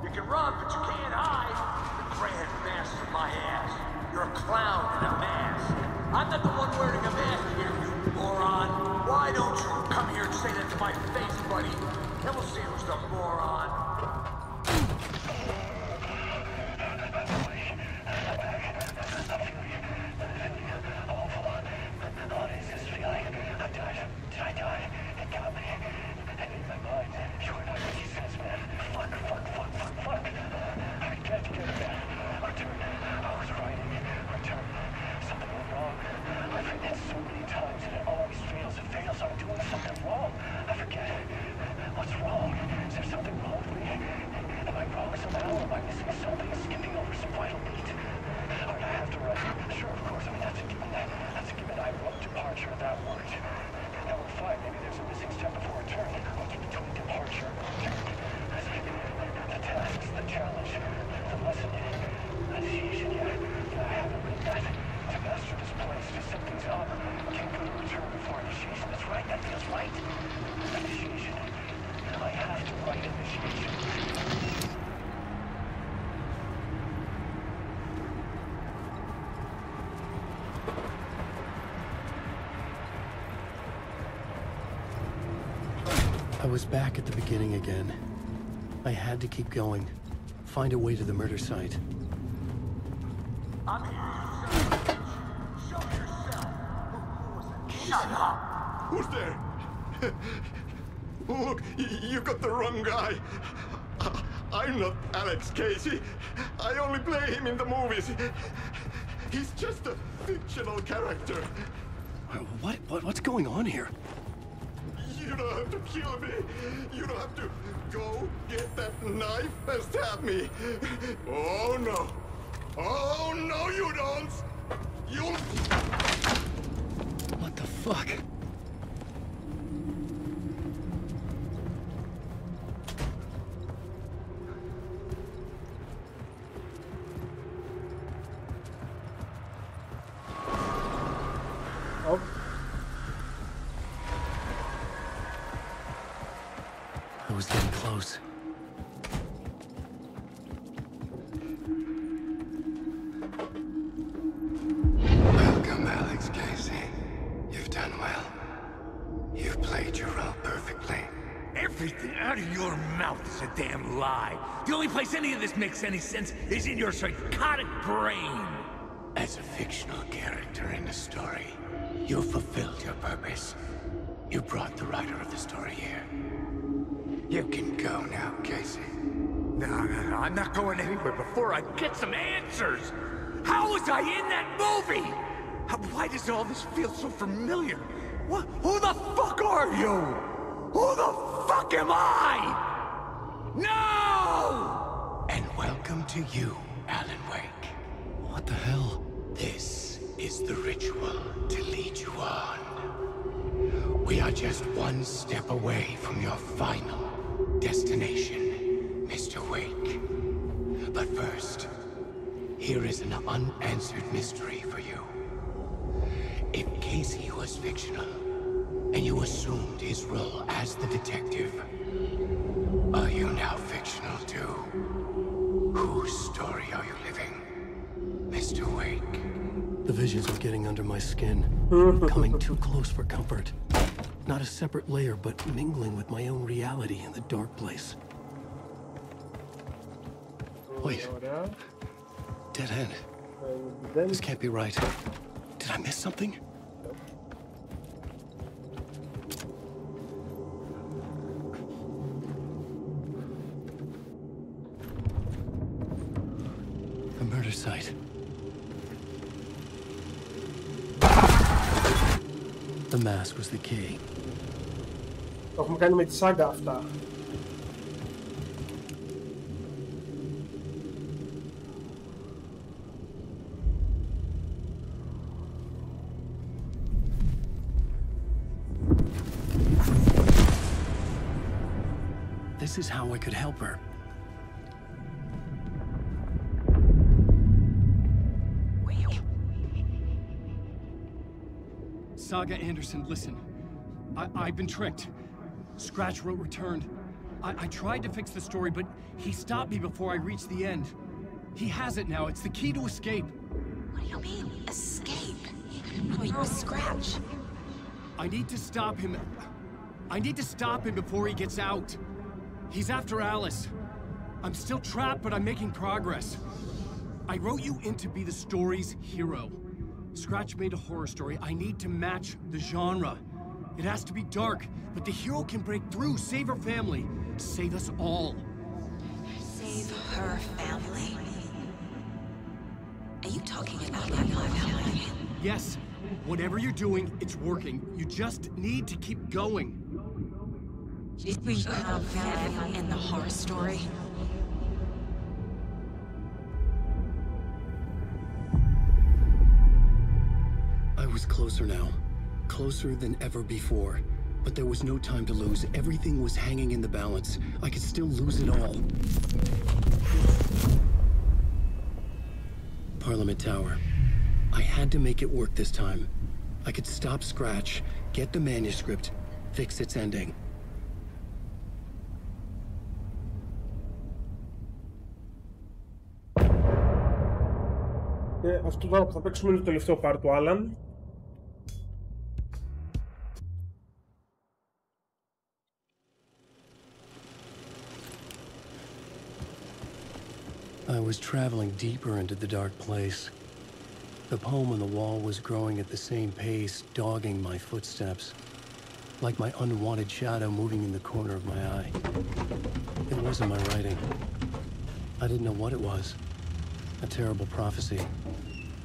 You can run, but you can't hide! The Grand Master my ass! You're a clown in a mask! I'm not the one wearing a mask here, you moron! Why don't you come here and say that to my face, buddy? Then we'll see who's the moron! I was back at the beginning again. I had to keep going. Find a way to the murder site. I'm here, you son of a bitch! Show yourself! Who was it? Shut up! Who's there? Look, you got the wrong guy. I'm not Alex Casey. I only play him in the movies. He's just a fictional character. What's going on here? You don't have to kill me. You don't have to go get that knife and stab me. Oh no. Oh no, you don't. You'll... What the fuck? Oh. I was getting close. Welcome, Alex Casey. You've done well. You've played your role perfectly. Everything out of your mouth is a damn lie. The only place any of this makes any sense is in your psychotic brain. As a fictional character in the story, you fulfilled your purpose. You brought the writer of the story here. You can go now, Casey. No, I'm not going anywhere before I get some answers. How was I in that movie? Why does all this feel so familiar? What? Who the fuck are you? Who the fuck am I? No! And welcome to you, Alan Wake. What the hell? This is the ritual to lead you on. We are just one step away from your final destination, Mr. Wake. But first, here is an unanswered mystery for you. If Casey was fictional, and you assumed his role as the detective, are you now fictional too? Whose story are you living, Mr. Wake? The visions are getting under my skin, coming too close for comfort. Not a separate layer, but mingling with my own reality in the dark place. Wait. Dead end. This can't be right. Did I miss something? A murder site. The mask was the key. Το έχουμε κάνει με τη σάγκα αυτά. This is how I could help her. Saga Anderson, listen. I've been tricked. Scratch wrote returned. I tried to fix the story, but he stopped me before I reached the end. He has it now. It's the key to escape. What do you mean, escape? I mean, Scratch. I need to stop him. I need to stop him before he gets out. He's after Alice. I'm still trapped, but I'm making progress. I wrote you in to be the story's hero. Scratch made a horror story. I need to match the genre. It has to be dark, but the hero can break through, save her family, save us all. Save her family? Are you talking about my family? Yes. Whatever you're doing, it's working. You just need to keep going. We have Beav in the horror story. I was closer now. Closer than ever before. But there was no time to lose. Everything was hanging in the balance. I could still lose it all. Parliament Tower. I had to make it work this time. I could stop Scratch, get the manuscript, fix its ending. Αυτό τώρα που θα παίξουμε είναι το τελευταίο part του Alan. I was traveling deeper into the dark place. The poem on the wall was growing at the same pace, dogging my footsteps. Like my unwanted shadow moving in the corner of my eye. It wasn't my writing. I didn't know what it was. A terrible prophecy.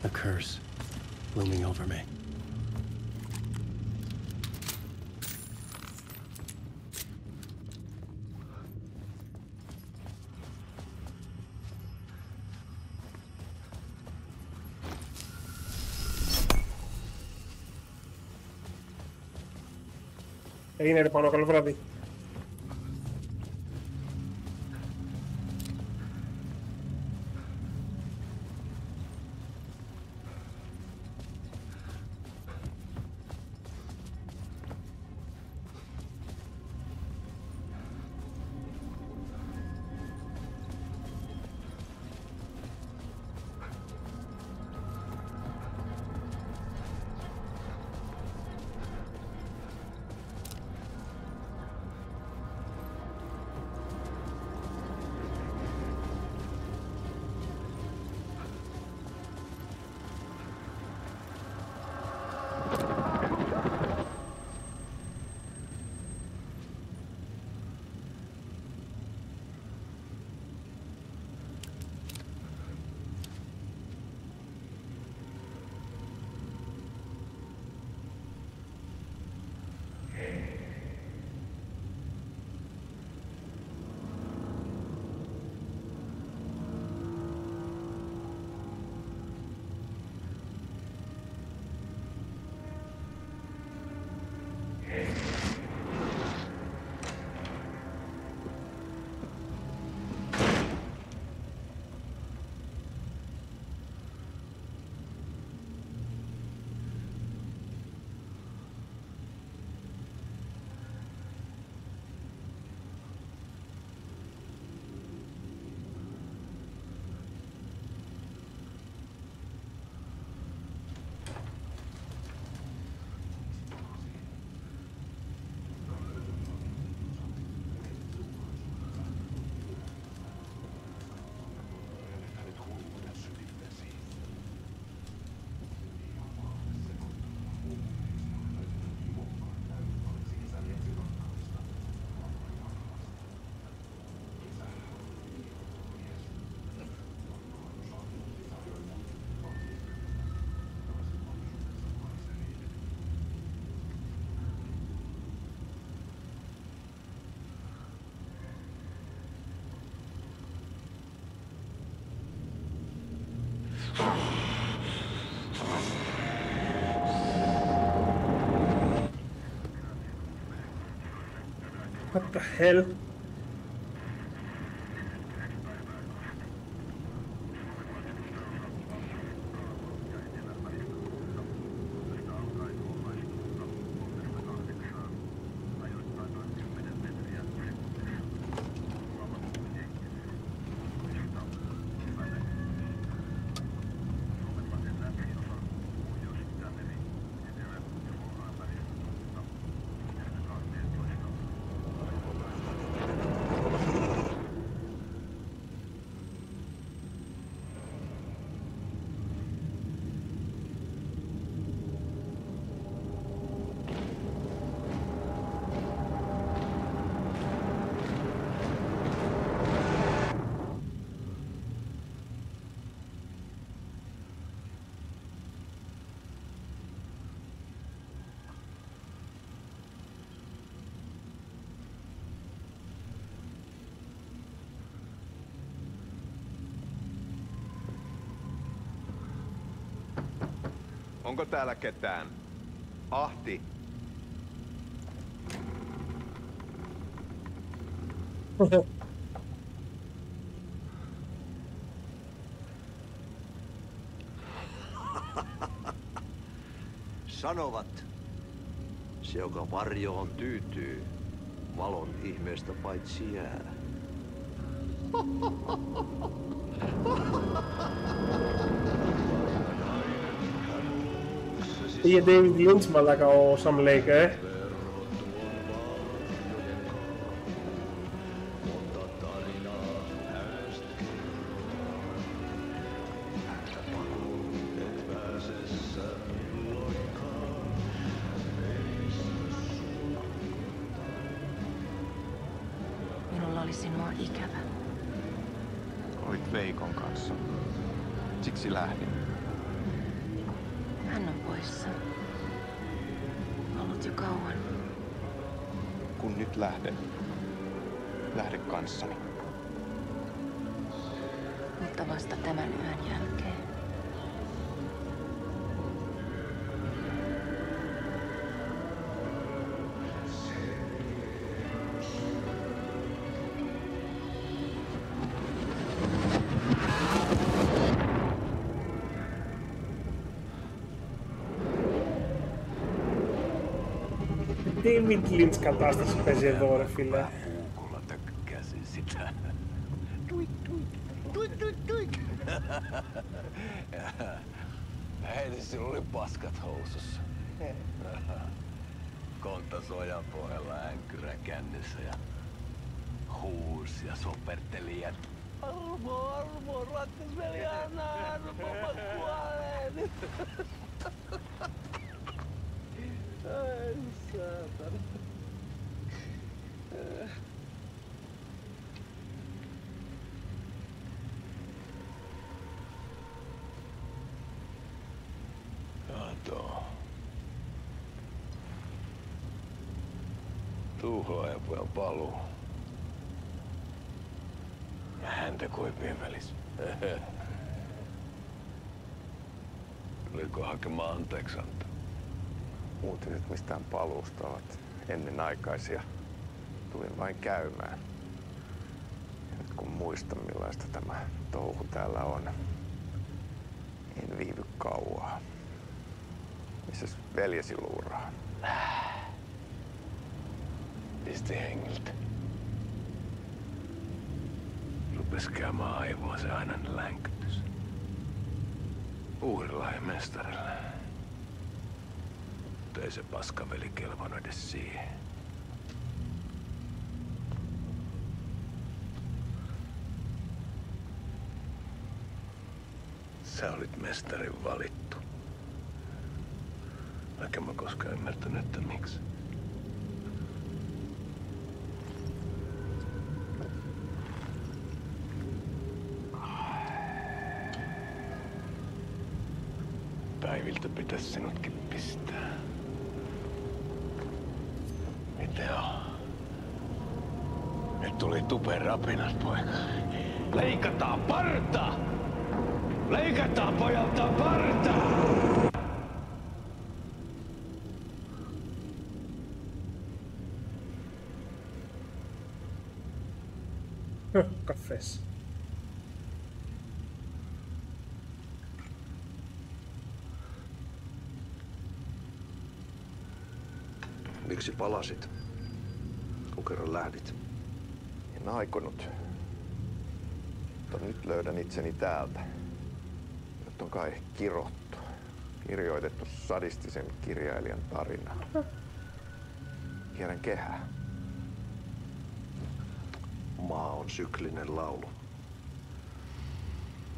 A curse. Looming over me. Έγινε ρε πάνω, καλό βράδυ. What the hell? Onko täällä ketään? Ahti. Sanovat, se joka varjoon tyytyy, valon ihmeestä paitsi jää. Det är David Lynch som lagar och samlägger. Minulla oli sinua ikävä. Olit Veikon kanssa. Siksi lähdin. Hän on poissa. Ollut jo kauan. Kun nyt lähden. Lähde kanssani. Mutta vasta tämän yön jälkeen. David Lynch kantaa sitä spesiaalifilmejä. Puukolla tökkäsin sitä. Tuik, tuik, tuik, tuik, tuik. Hei, sillä oli paskat housussa. Kontas ojan pohjalla änkyrän kännissä ja huusi ja soperteli ja armo, rakkasveli, anna armo, mä kuolen. Ai saatana. Kato. Tuhlaajapojan paluu. Ja häntä koipien välissä. Tuliko hakemaan anteeksiantoa? Uutiset mistään paluusta ovat ennenaikaisia. Tulin vain käymään. Ja nyt kun muistan millaista tämä touhu täällä on, en viivy kauaa. Missäs veljesi luuraa? Pisti hengiltä. Rupes käymään aivoa se ainainen länkytys. Uurilla ja mestarilla. Mutta ei se paskaveli kelvannut edes siihen. Sä olit mestarin valittu. Vaikka mä koskaan ymmärtänyt, että miksi. Päiviltä pitäisi sinutkin pistää. Mitä on? Nyt tuli tupen rapinat, poika. Leikataan parta! Leikataan pojalta parta! confess. Miksi palasit, kun kerran lähdit? En aikonut. Mutta nyt löydän itseni täältä. Nyt on kai kirottu. Kirjoitettu sadistisen kirjailijan tarina. Kierrän kehää. Maa on syklinen laulu.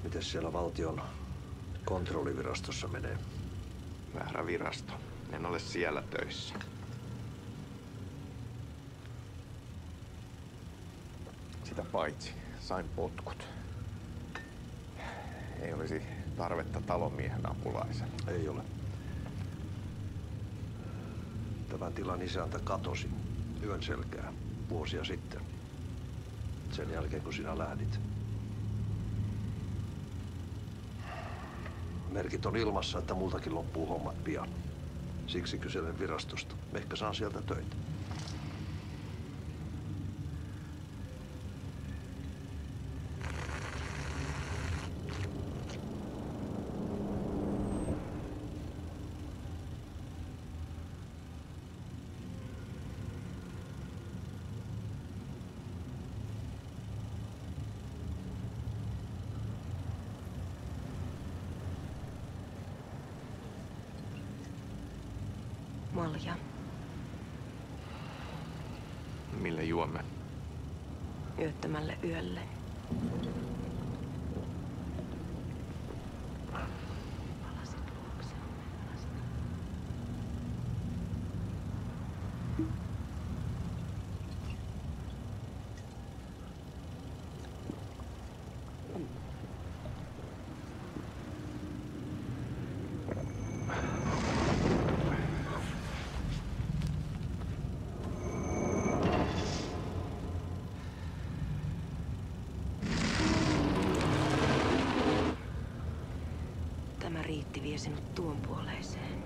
Mites siellä valtion kontrollivirastossa menee? Väärä virasto. En ole siellä töissä. Sitä paitsi sain potkut. Ei olisi tarvetta talonmiehen apulaisen. Ei ole. Tämän tilan isäntä katosi yön selkää vuosia sitten. Sen jälkeen kun sinä lähdit. Merkit on ilmassa, että multakin loppuu hommat pian. Siksi kyselen virastosta. Ehkä saan sieltä töitä. Malja. Mille juomme? Yöttömälle yölle. Tämä riitti vie sinut tuon puoleiseen.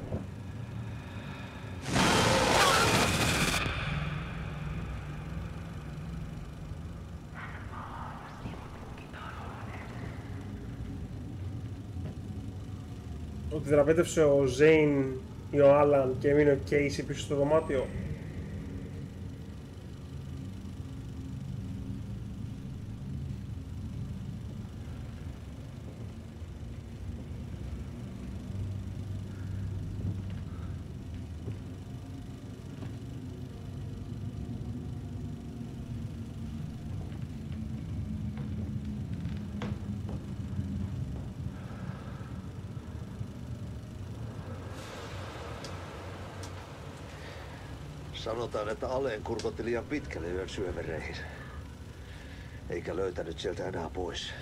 Ότι δραπέτευσε ο Ζέιν ή ο Άλαν και έμεινε ο Κέισι πίσω στο δωμάτιο. Sanotaan, että Aleen kurkotti liian pitkälle yön syövereihin. Eikä löytänyt sieltä enää pois.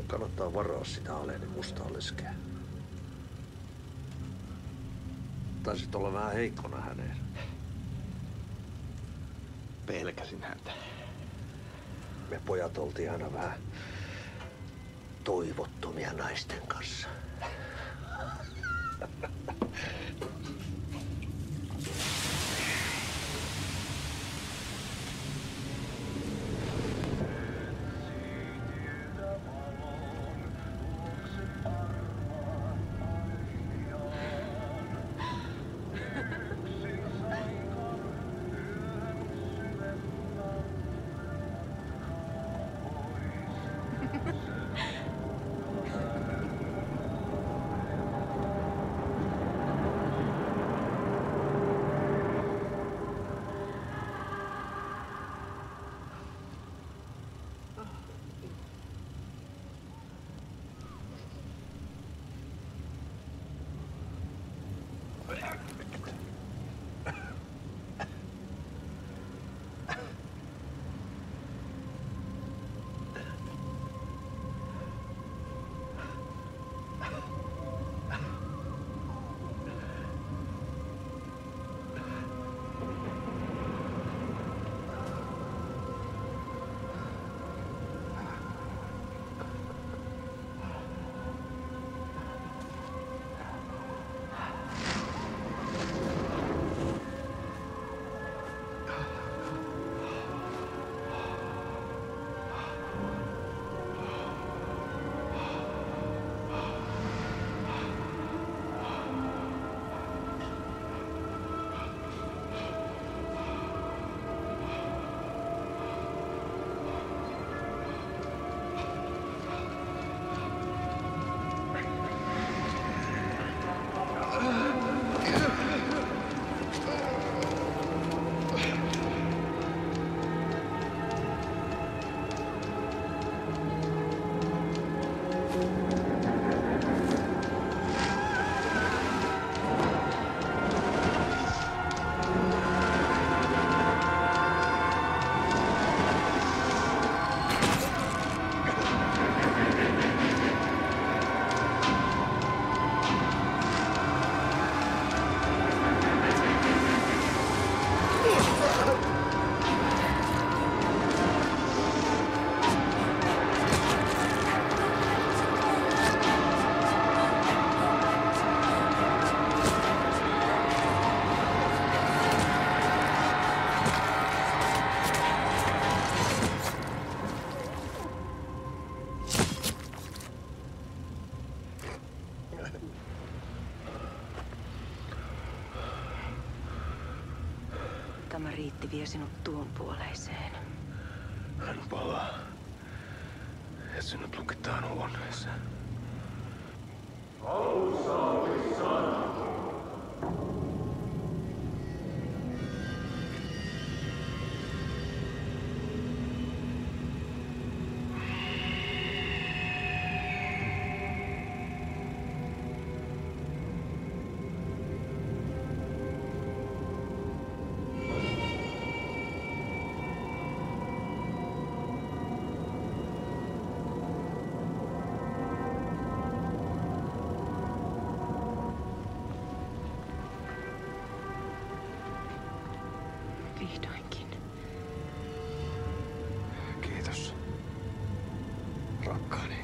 Kannattaa varaa sitä Aleenin mustaa leskeä. Taisit olla vähän heikkona häneen. Pelkäsin häntä. Me pojat oltiin aina vähän toivottomia naisten kanssa. Muutama riitti vie sinut tuon puoleiseen. Hän palaa. Ja sinut lukitaan huoneeseen. Alussa oli sana. Vihdoinkin. Kiitos. Rakkaani.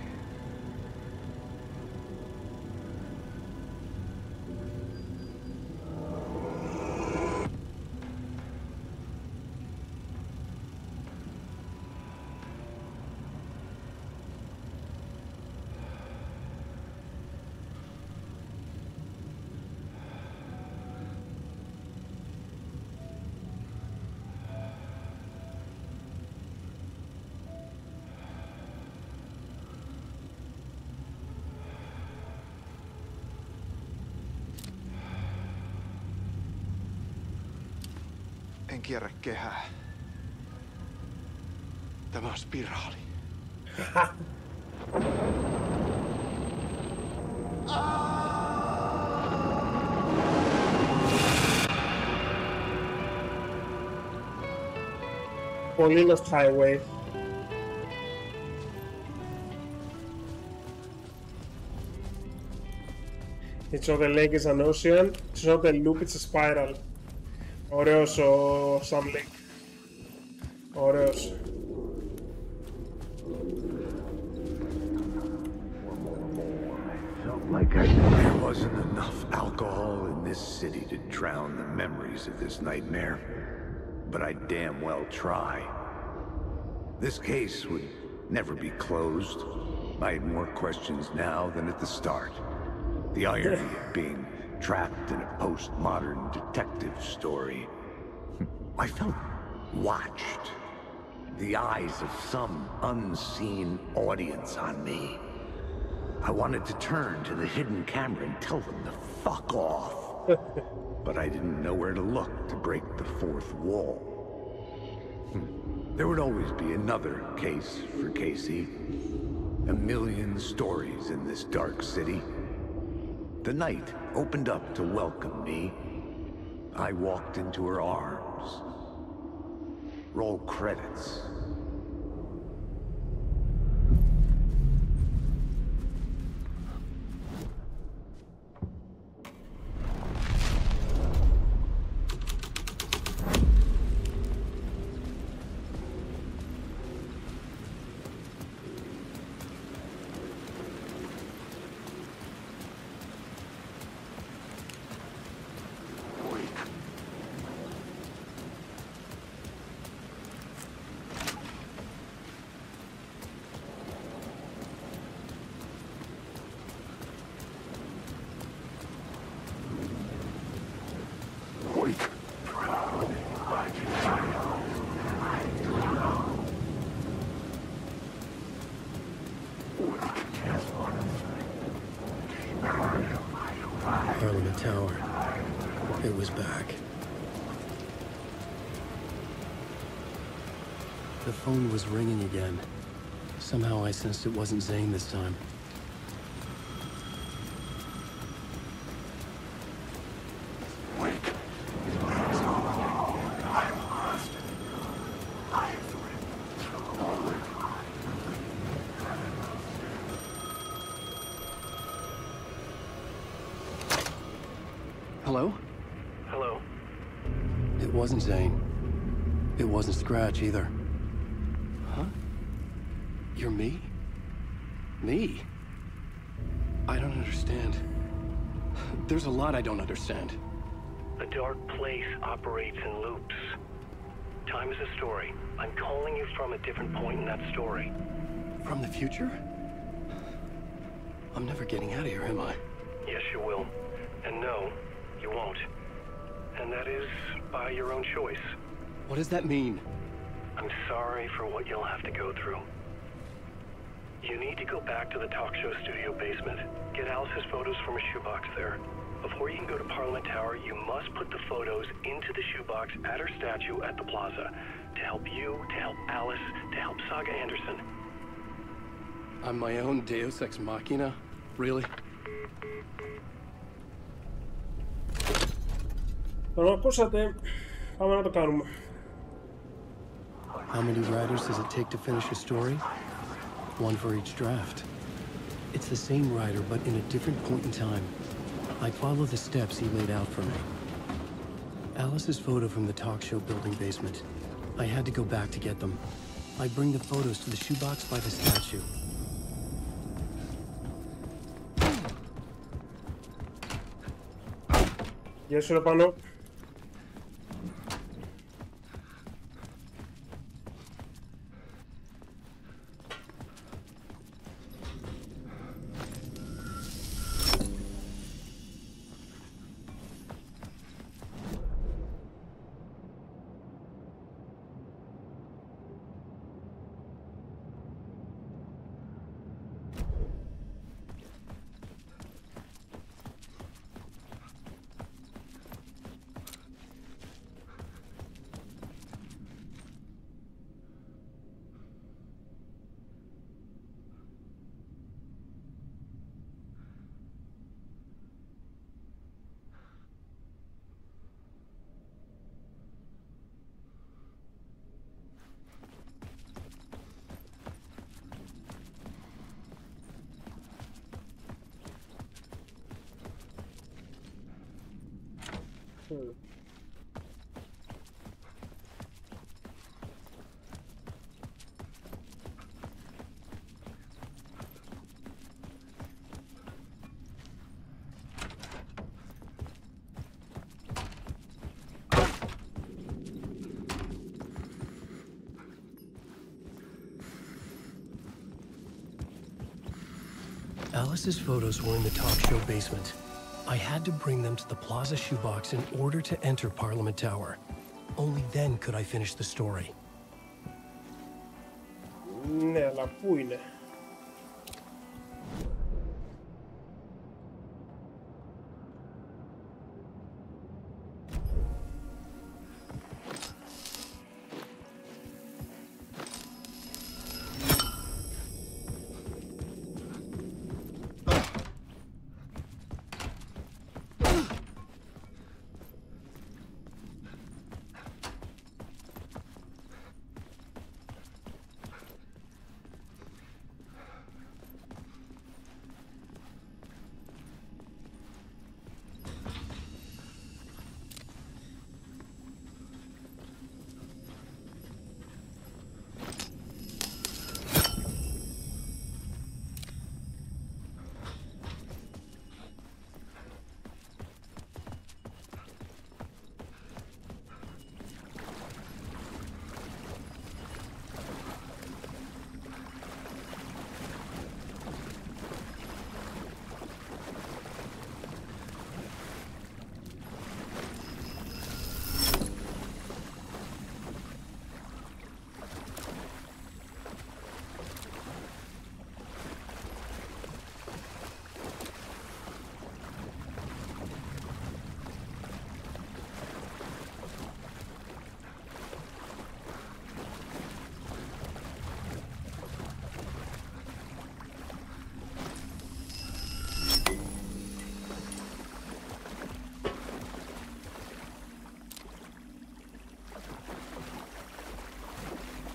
En kierrä kehää. Tämä on spiraali. Polinos Highway. It's not a lake, it's an ocean. It's not a loop, it's a spiral. Ωραίος ο Sam Lake. Ωραίος. Felt like there wasn't enough alcohol in this city to drown the memories of this nightmare. But I damn well try. This case would never be closed. I had more questions now than at the start. The irony of being trapped in a postmodern detective story. I felt watched. The eyes of some unseen audience on me. I wanted to turn to the hidden camera and tell them to fuck off. But I didn't know where to look to break the fourth wall. There would always be another case for Casey. A million stories in this dark city. The night opened up to welcome me. I walked into her arms. Roll credits. Parliament Tower. It was back. The phone was ringing again. Somehow I sensed it wasn't Zane this time. Hello? Hello. It wasn't Zane. It wasn't Scratch either. Huh? You're me? Me? I don't understand. There's a lot I don't understand. The dark place operates in loops. Time is a story. I'm calling you from a different point in that story. From the future? I'm never getting out of here, am I? Yes, you will. And no, you won't. And that is by your own choice. What does that mean? I'm sorry for what you'll have to go through. You need to go back to the talk show studio basement. Get Alice's photos from a shoebox there. Before you can go to Parliament Tower, you must put the photos into the shoebox at her statue at the plaza. To help you, to help Alice, to help Saga Anderson. I'm my own Deus Ex Machina? Really? No, kusate. Πάμε να το κάνουμε. How many writers does it take to finish a story? One for each draft. It's the same writer, but in a different point in time. I follow the steps he laid out for me. Alice's photo from the talk show building basement. I had to go back to get them. I bring the photos to the shoebox by the statue. Γεια σου, Ραπανό. Alice's photos were in the talk show basement. I had to bring them to the Plaza shoebox in order to enter Parliament Tower. Only then could I finish the story. Ναι, αλλά πού είναι?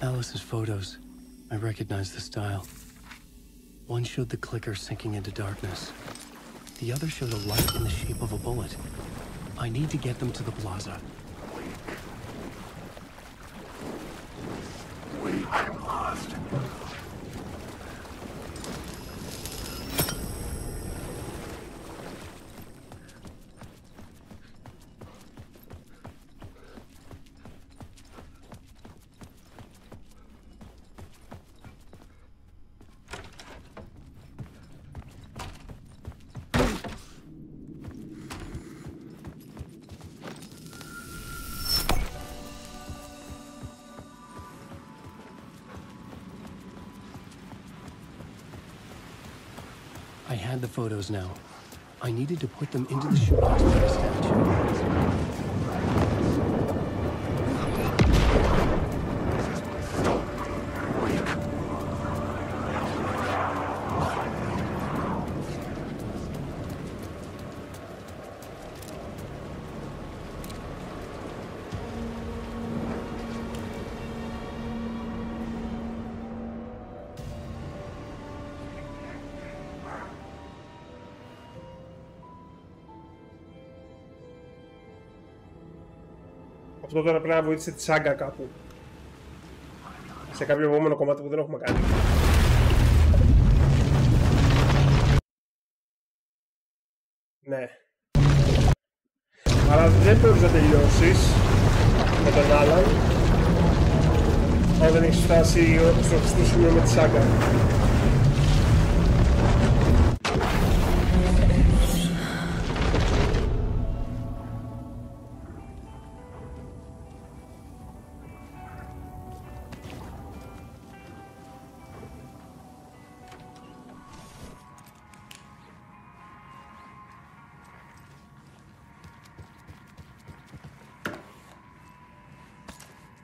Alice's photos. I recognize the style. One showed the clicker sinking into darkness. The other showed a light in the shape of a bullet. I need to get them to the plaza. I'm lost. I had the photos now. I needed to put them into the shoebox for the statue. Αυτό τώρα πρέπει να βοήθησε τη σάγκα κάπου. Σε κάποιο επόμενο κομμάτι που δεν έχουμε κάνει. Ναι. Αλλά δεν μπορείς να τελειώσεις με τον Άλαν αν δεν έχεις φτάσει στο σωστό σημείο με τη σάγκα.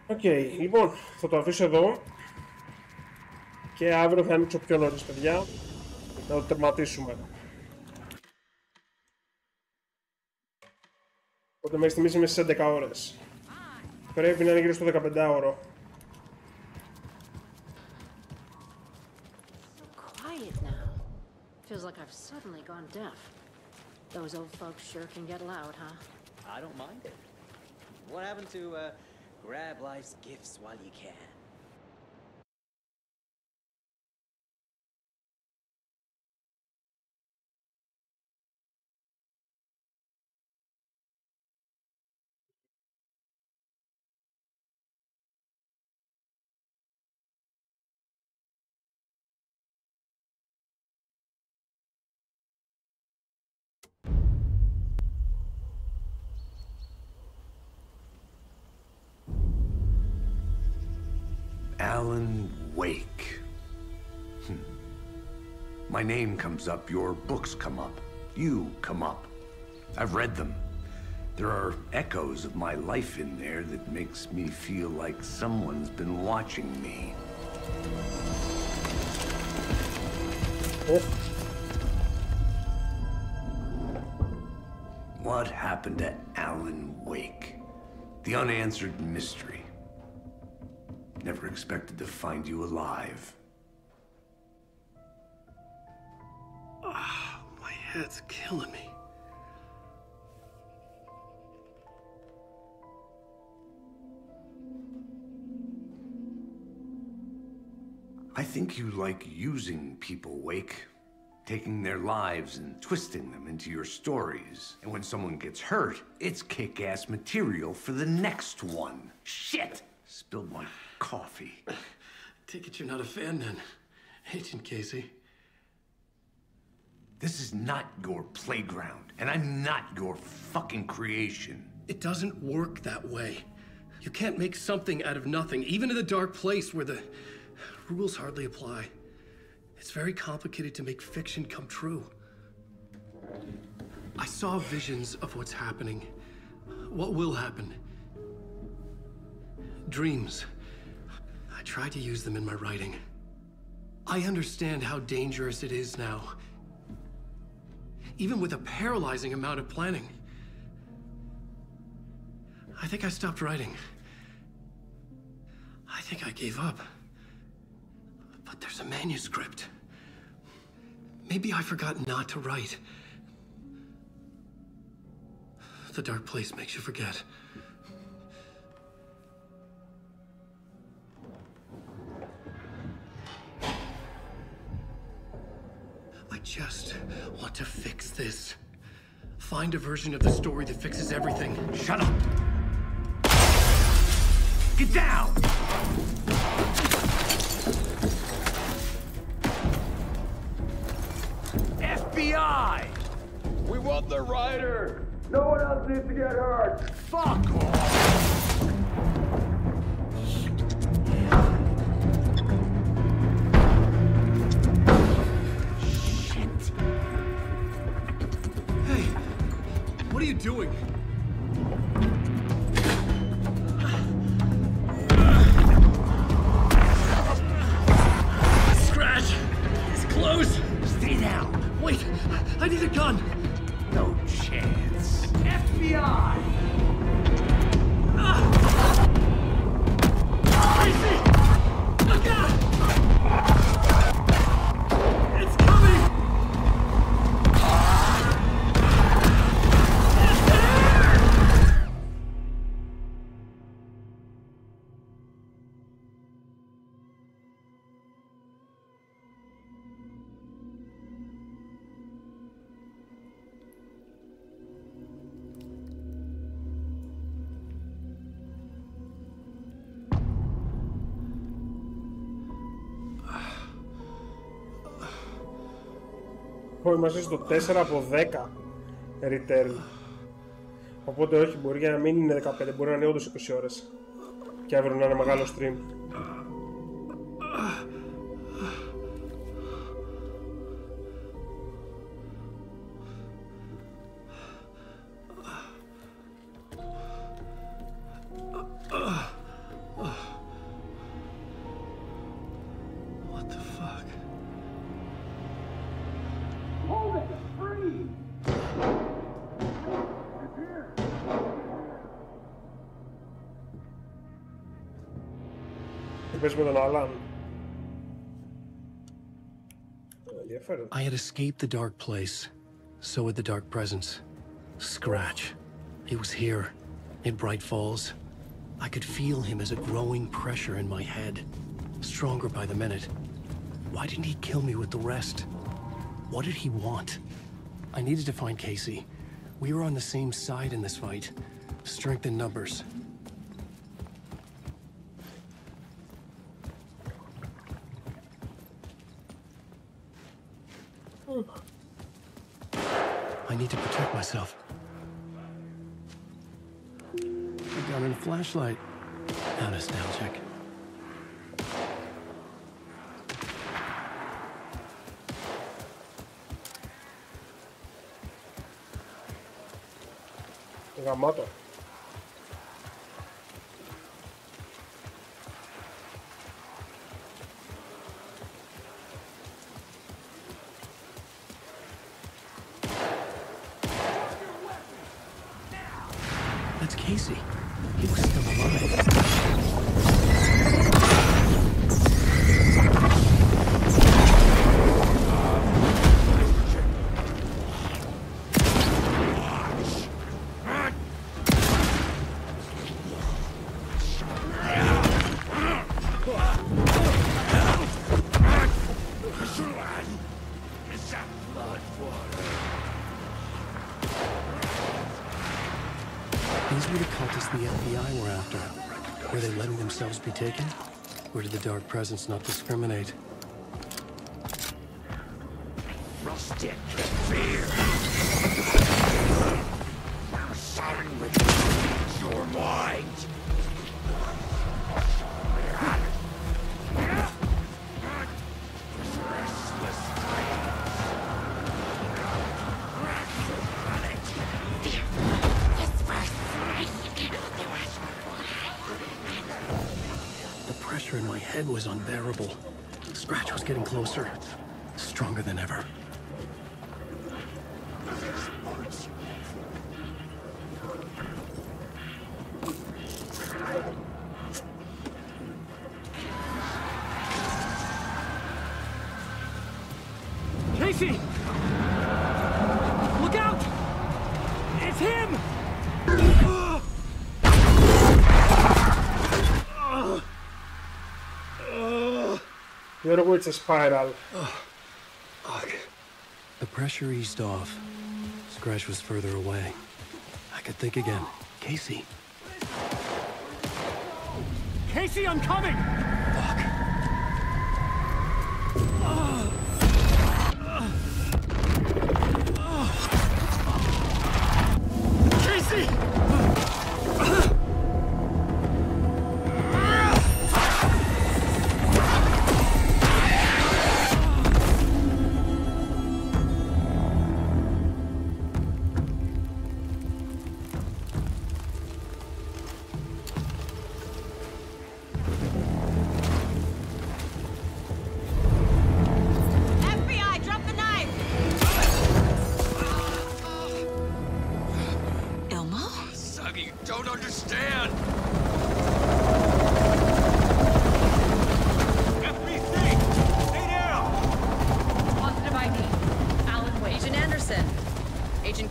Οκ, λοιπόν, θα το αφήσω εδώ και αύριο θα ανοίξω πιο νωρίς, παιδιά, να το τερματίσουμε. Οπότε μέχρι στιγμής είμαι στις 11 ώρες. Πρέπει να είναι γύρω στο 15ωρο. Quiet now. Feels like I've suddenly gone deaf. Those old folks sure can get loud, huh? I don't mind it. What happened to, grab life's gifts while you can? Alan Wake. My name comes up, your books come up, you come up. I've read them. There are echoes of my life in there that makes me feel like someone's been watching me. What happened to Alan Wake? The unanswered mystery. Never expected to find you alive. Ah, my head's killing me. I think you like using people, Wake. Taking their lives and twisting them into your stories. And when someone gets hurt, it's kick-ass material for the next one. Shit! Spilled my coffee. Take it you're not a fan then, Agent Casey. This is not your playground, and I'm not your fucking creation. It doesn't work that way. You can't make something out of nothing, even in the dark place where the rules hardly apply. It's very complicated to make fiction come true. I saw visions of what's happening, what will happen. Dreams. I tried to use them in my writing. I understand how dangerous it is now. Even with a paralyzing amount of planning. I think I stopped writing. I think I gave up. But there's a manuscript. Maybe I forgot not to write. The dark place makes you forget. I just want to fix this. Find a version of the story that fixes everything. Shut up! Get down! FBI! We want the rider! No one else needs to get hurt! Fuck off! Shit. doing? Scratch! He's close! Stay down. Wait! I need a gun! No chance. FBI! Casey! Look out! It's coming! It's there! Είμαστε στο 4 από 10 return. Οπότε όχι, μπορεί για να μην είναι 15, μπορεί να είναι όντως 20 ώρες. Και αύριο να είναι μεγάλο stream. What the fuck? Hold it! Free! Τι πες με τον Αλάν? Ενδιαφέρον. I had escaped the dark place. So had the dark presence. Scratch. He was here, in Bright Falls. I could feel him as a growing pressure in my head. Stronger by the minute. Why didn't he kill me with the rest? What did he want? I needed to find Casey. We were on the same side in this fight. Strength in numbers. I need to protect myself. I got in a flashlight. How nostalgic. Γαμάτο. That's Casey. He was still alive. These were the cultists the FBI were after. Were they letting themselves be taken? Or did the dark presence not discriminate? Rustic fear. Now suddenly your mind. Restless The pressure in my head was unbearable. Scratch was getting closer. Stronger than ever. Casey! Look out! It's him! It's a spiral. Fuck. The pressure eased off. Scratch was further away. I could think again. Casey. Casey, I'm coming! Casey!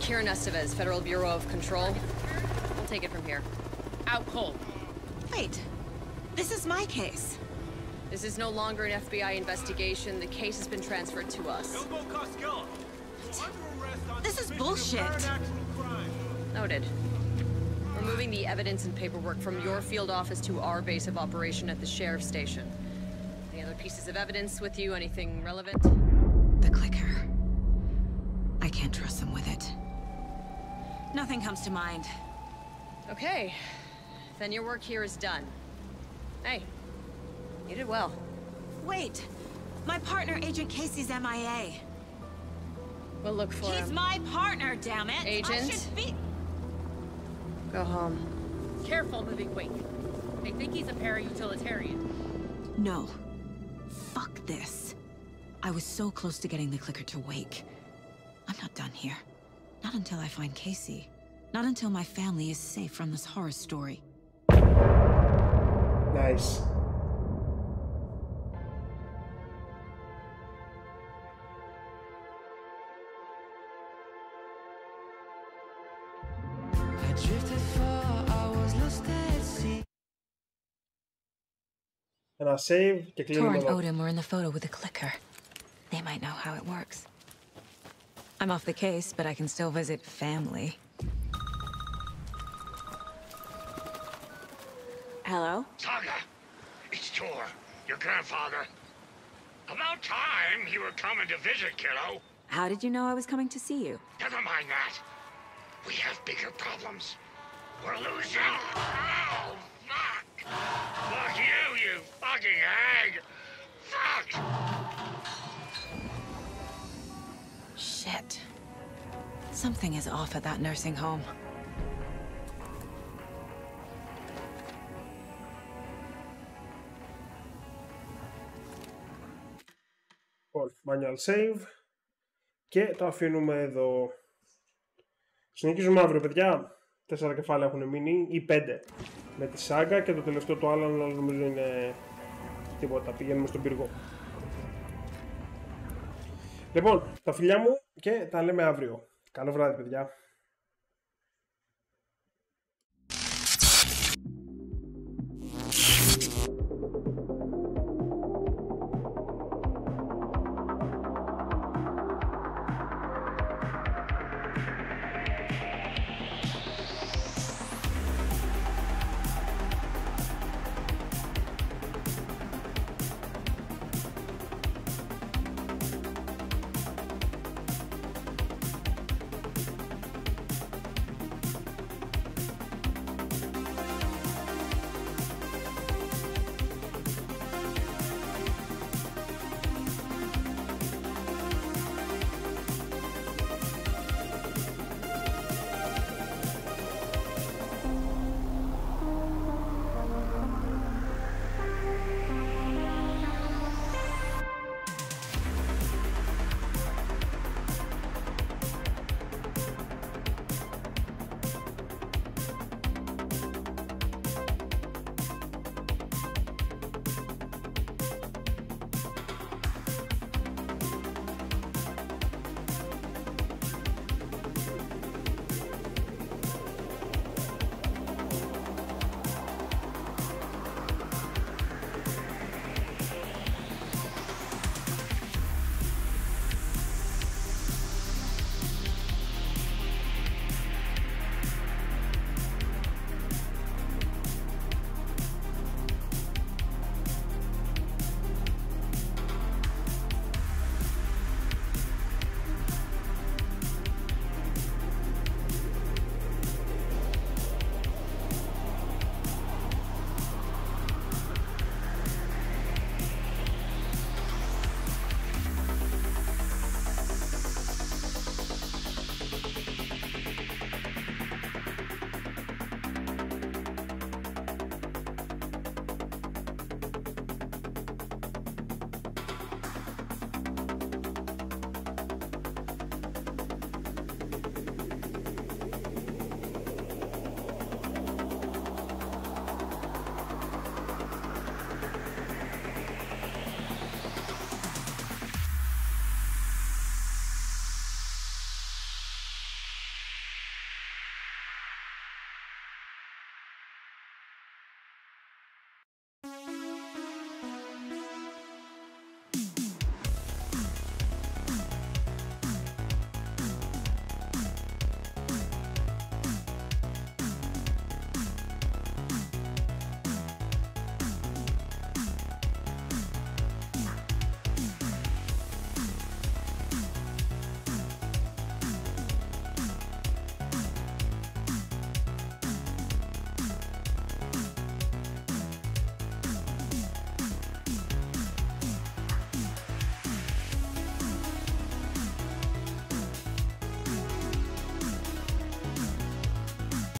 Kieran Estevez, Federal Bureau of Control. We'll take it from here. Out cold. Wait. This is my case. This is no longer an FBI investigation. The case has been transferred to us. This is bullshit. Noted. We're moving the evidence and paperwork from your field office to our base of operation at the sheriff's station. Any other pieces of evidence with you? Anything relevant? The clicker. I can't trust them with it. Nothing comes to mind. Okay. Then your work here is done. Hey, you did well. Wait. My partner, Agent Casey's MIA. We'll look for him. He's my partner, damn it! Agent? I should be... Go home. Careful, moving Wake. They think he's a para-utilitarian. No. Fuck this. I was so close to getting the clicker to Wake. I'm not done here. Not until I find Casey. Not until my family is safe from this horror story. Nice. Ένα save και κλείνουμε Tor and εδώ. Odin were in the photo with the clicker. They might know how it works. I'm off the case, but I can still visit family. Hello? Saga, it's Tor, your grandfather. About time you were coming to visit, kiddo. How did you know I was coming to see you? Never mind that. We have bigger problems. We're losing. Oh, fuck! Fuck you, you fucking hag! Fuck! Shit. Something is off at that nursing home. Manual save. Και το αφήνουμε εδώ. Συνεχίζουμε αύριο, παιδιά. 4 κεφάλαια έχουν μείνει, ή 5. Με τη σάγκα και το τελευταίο του άλλο νομίζω είναι τίποτα. Πηγαίνουμε στον πύργο. Λοιπόν, τα φιλιά μου και τα λέμε αύριο. Καλό βράδυ, παιδιά.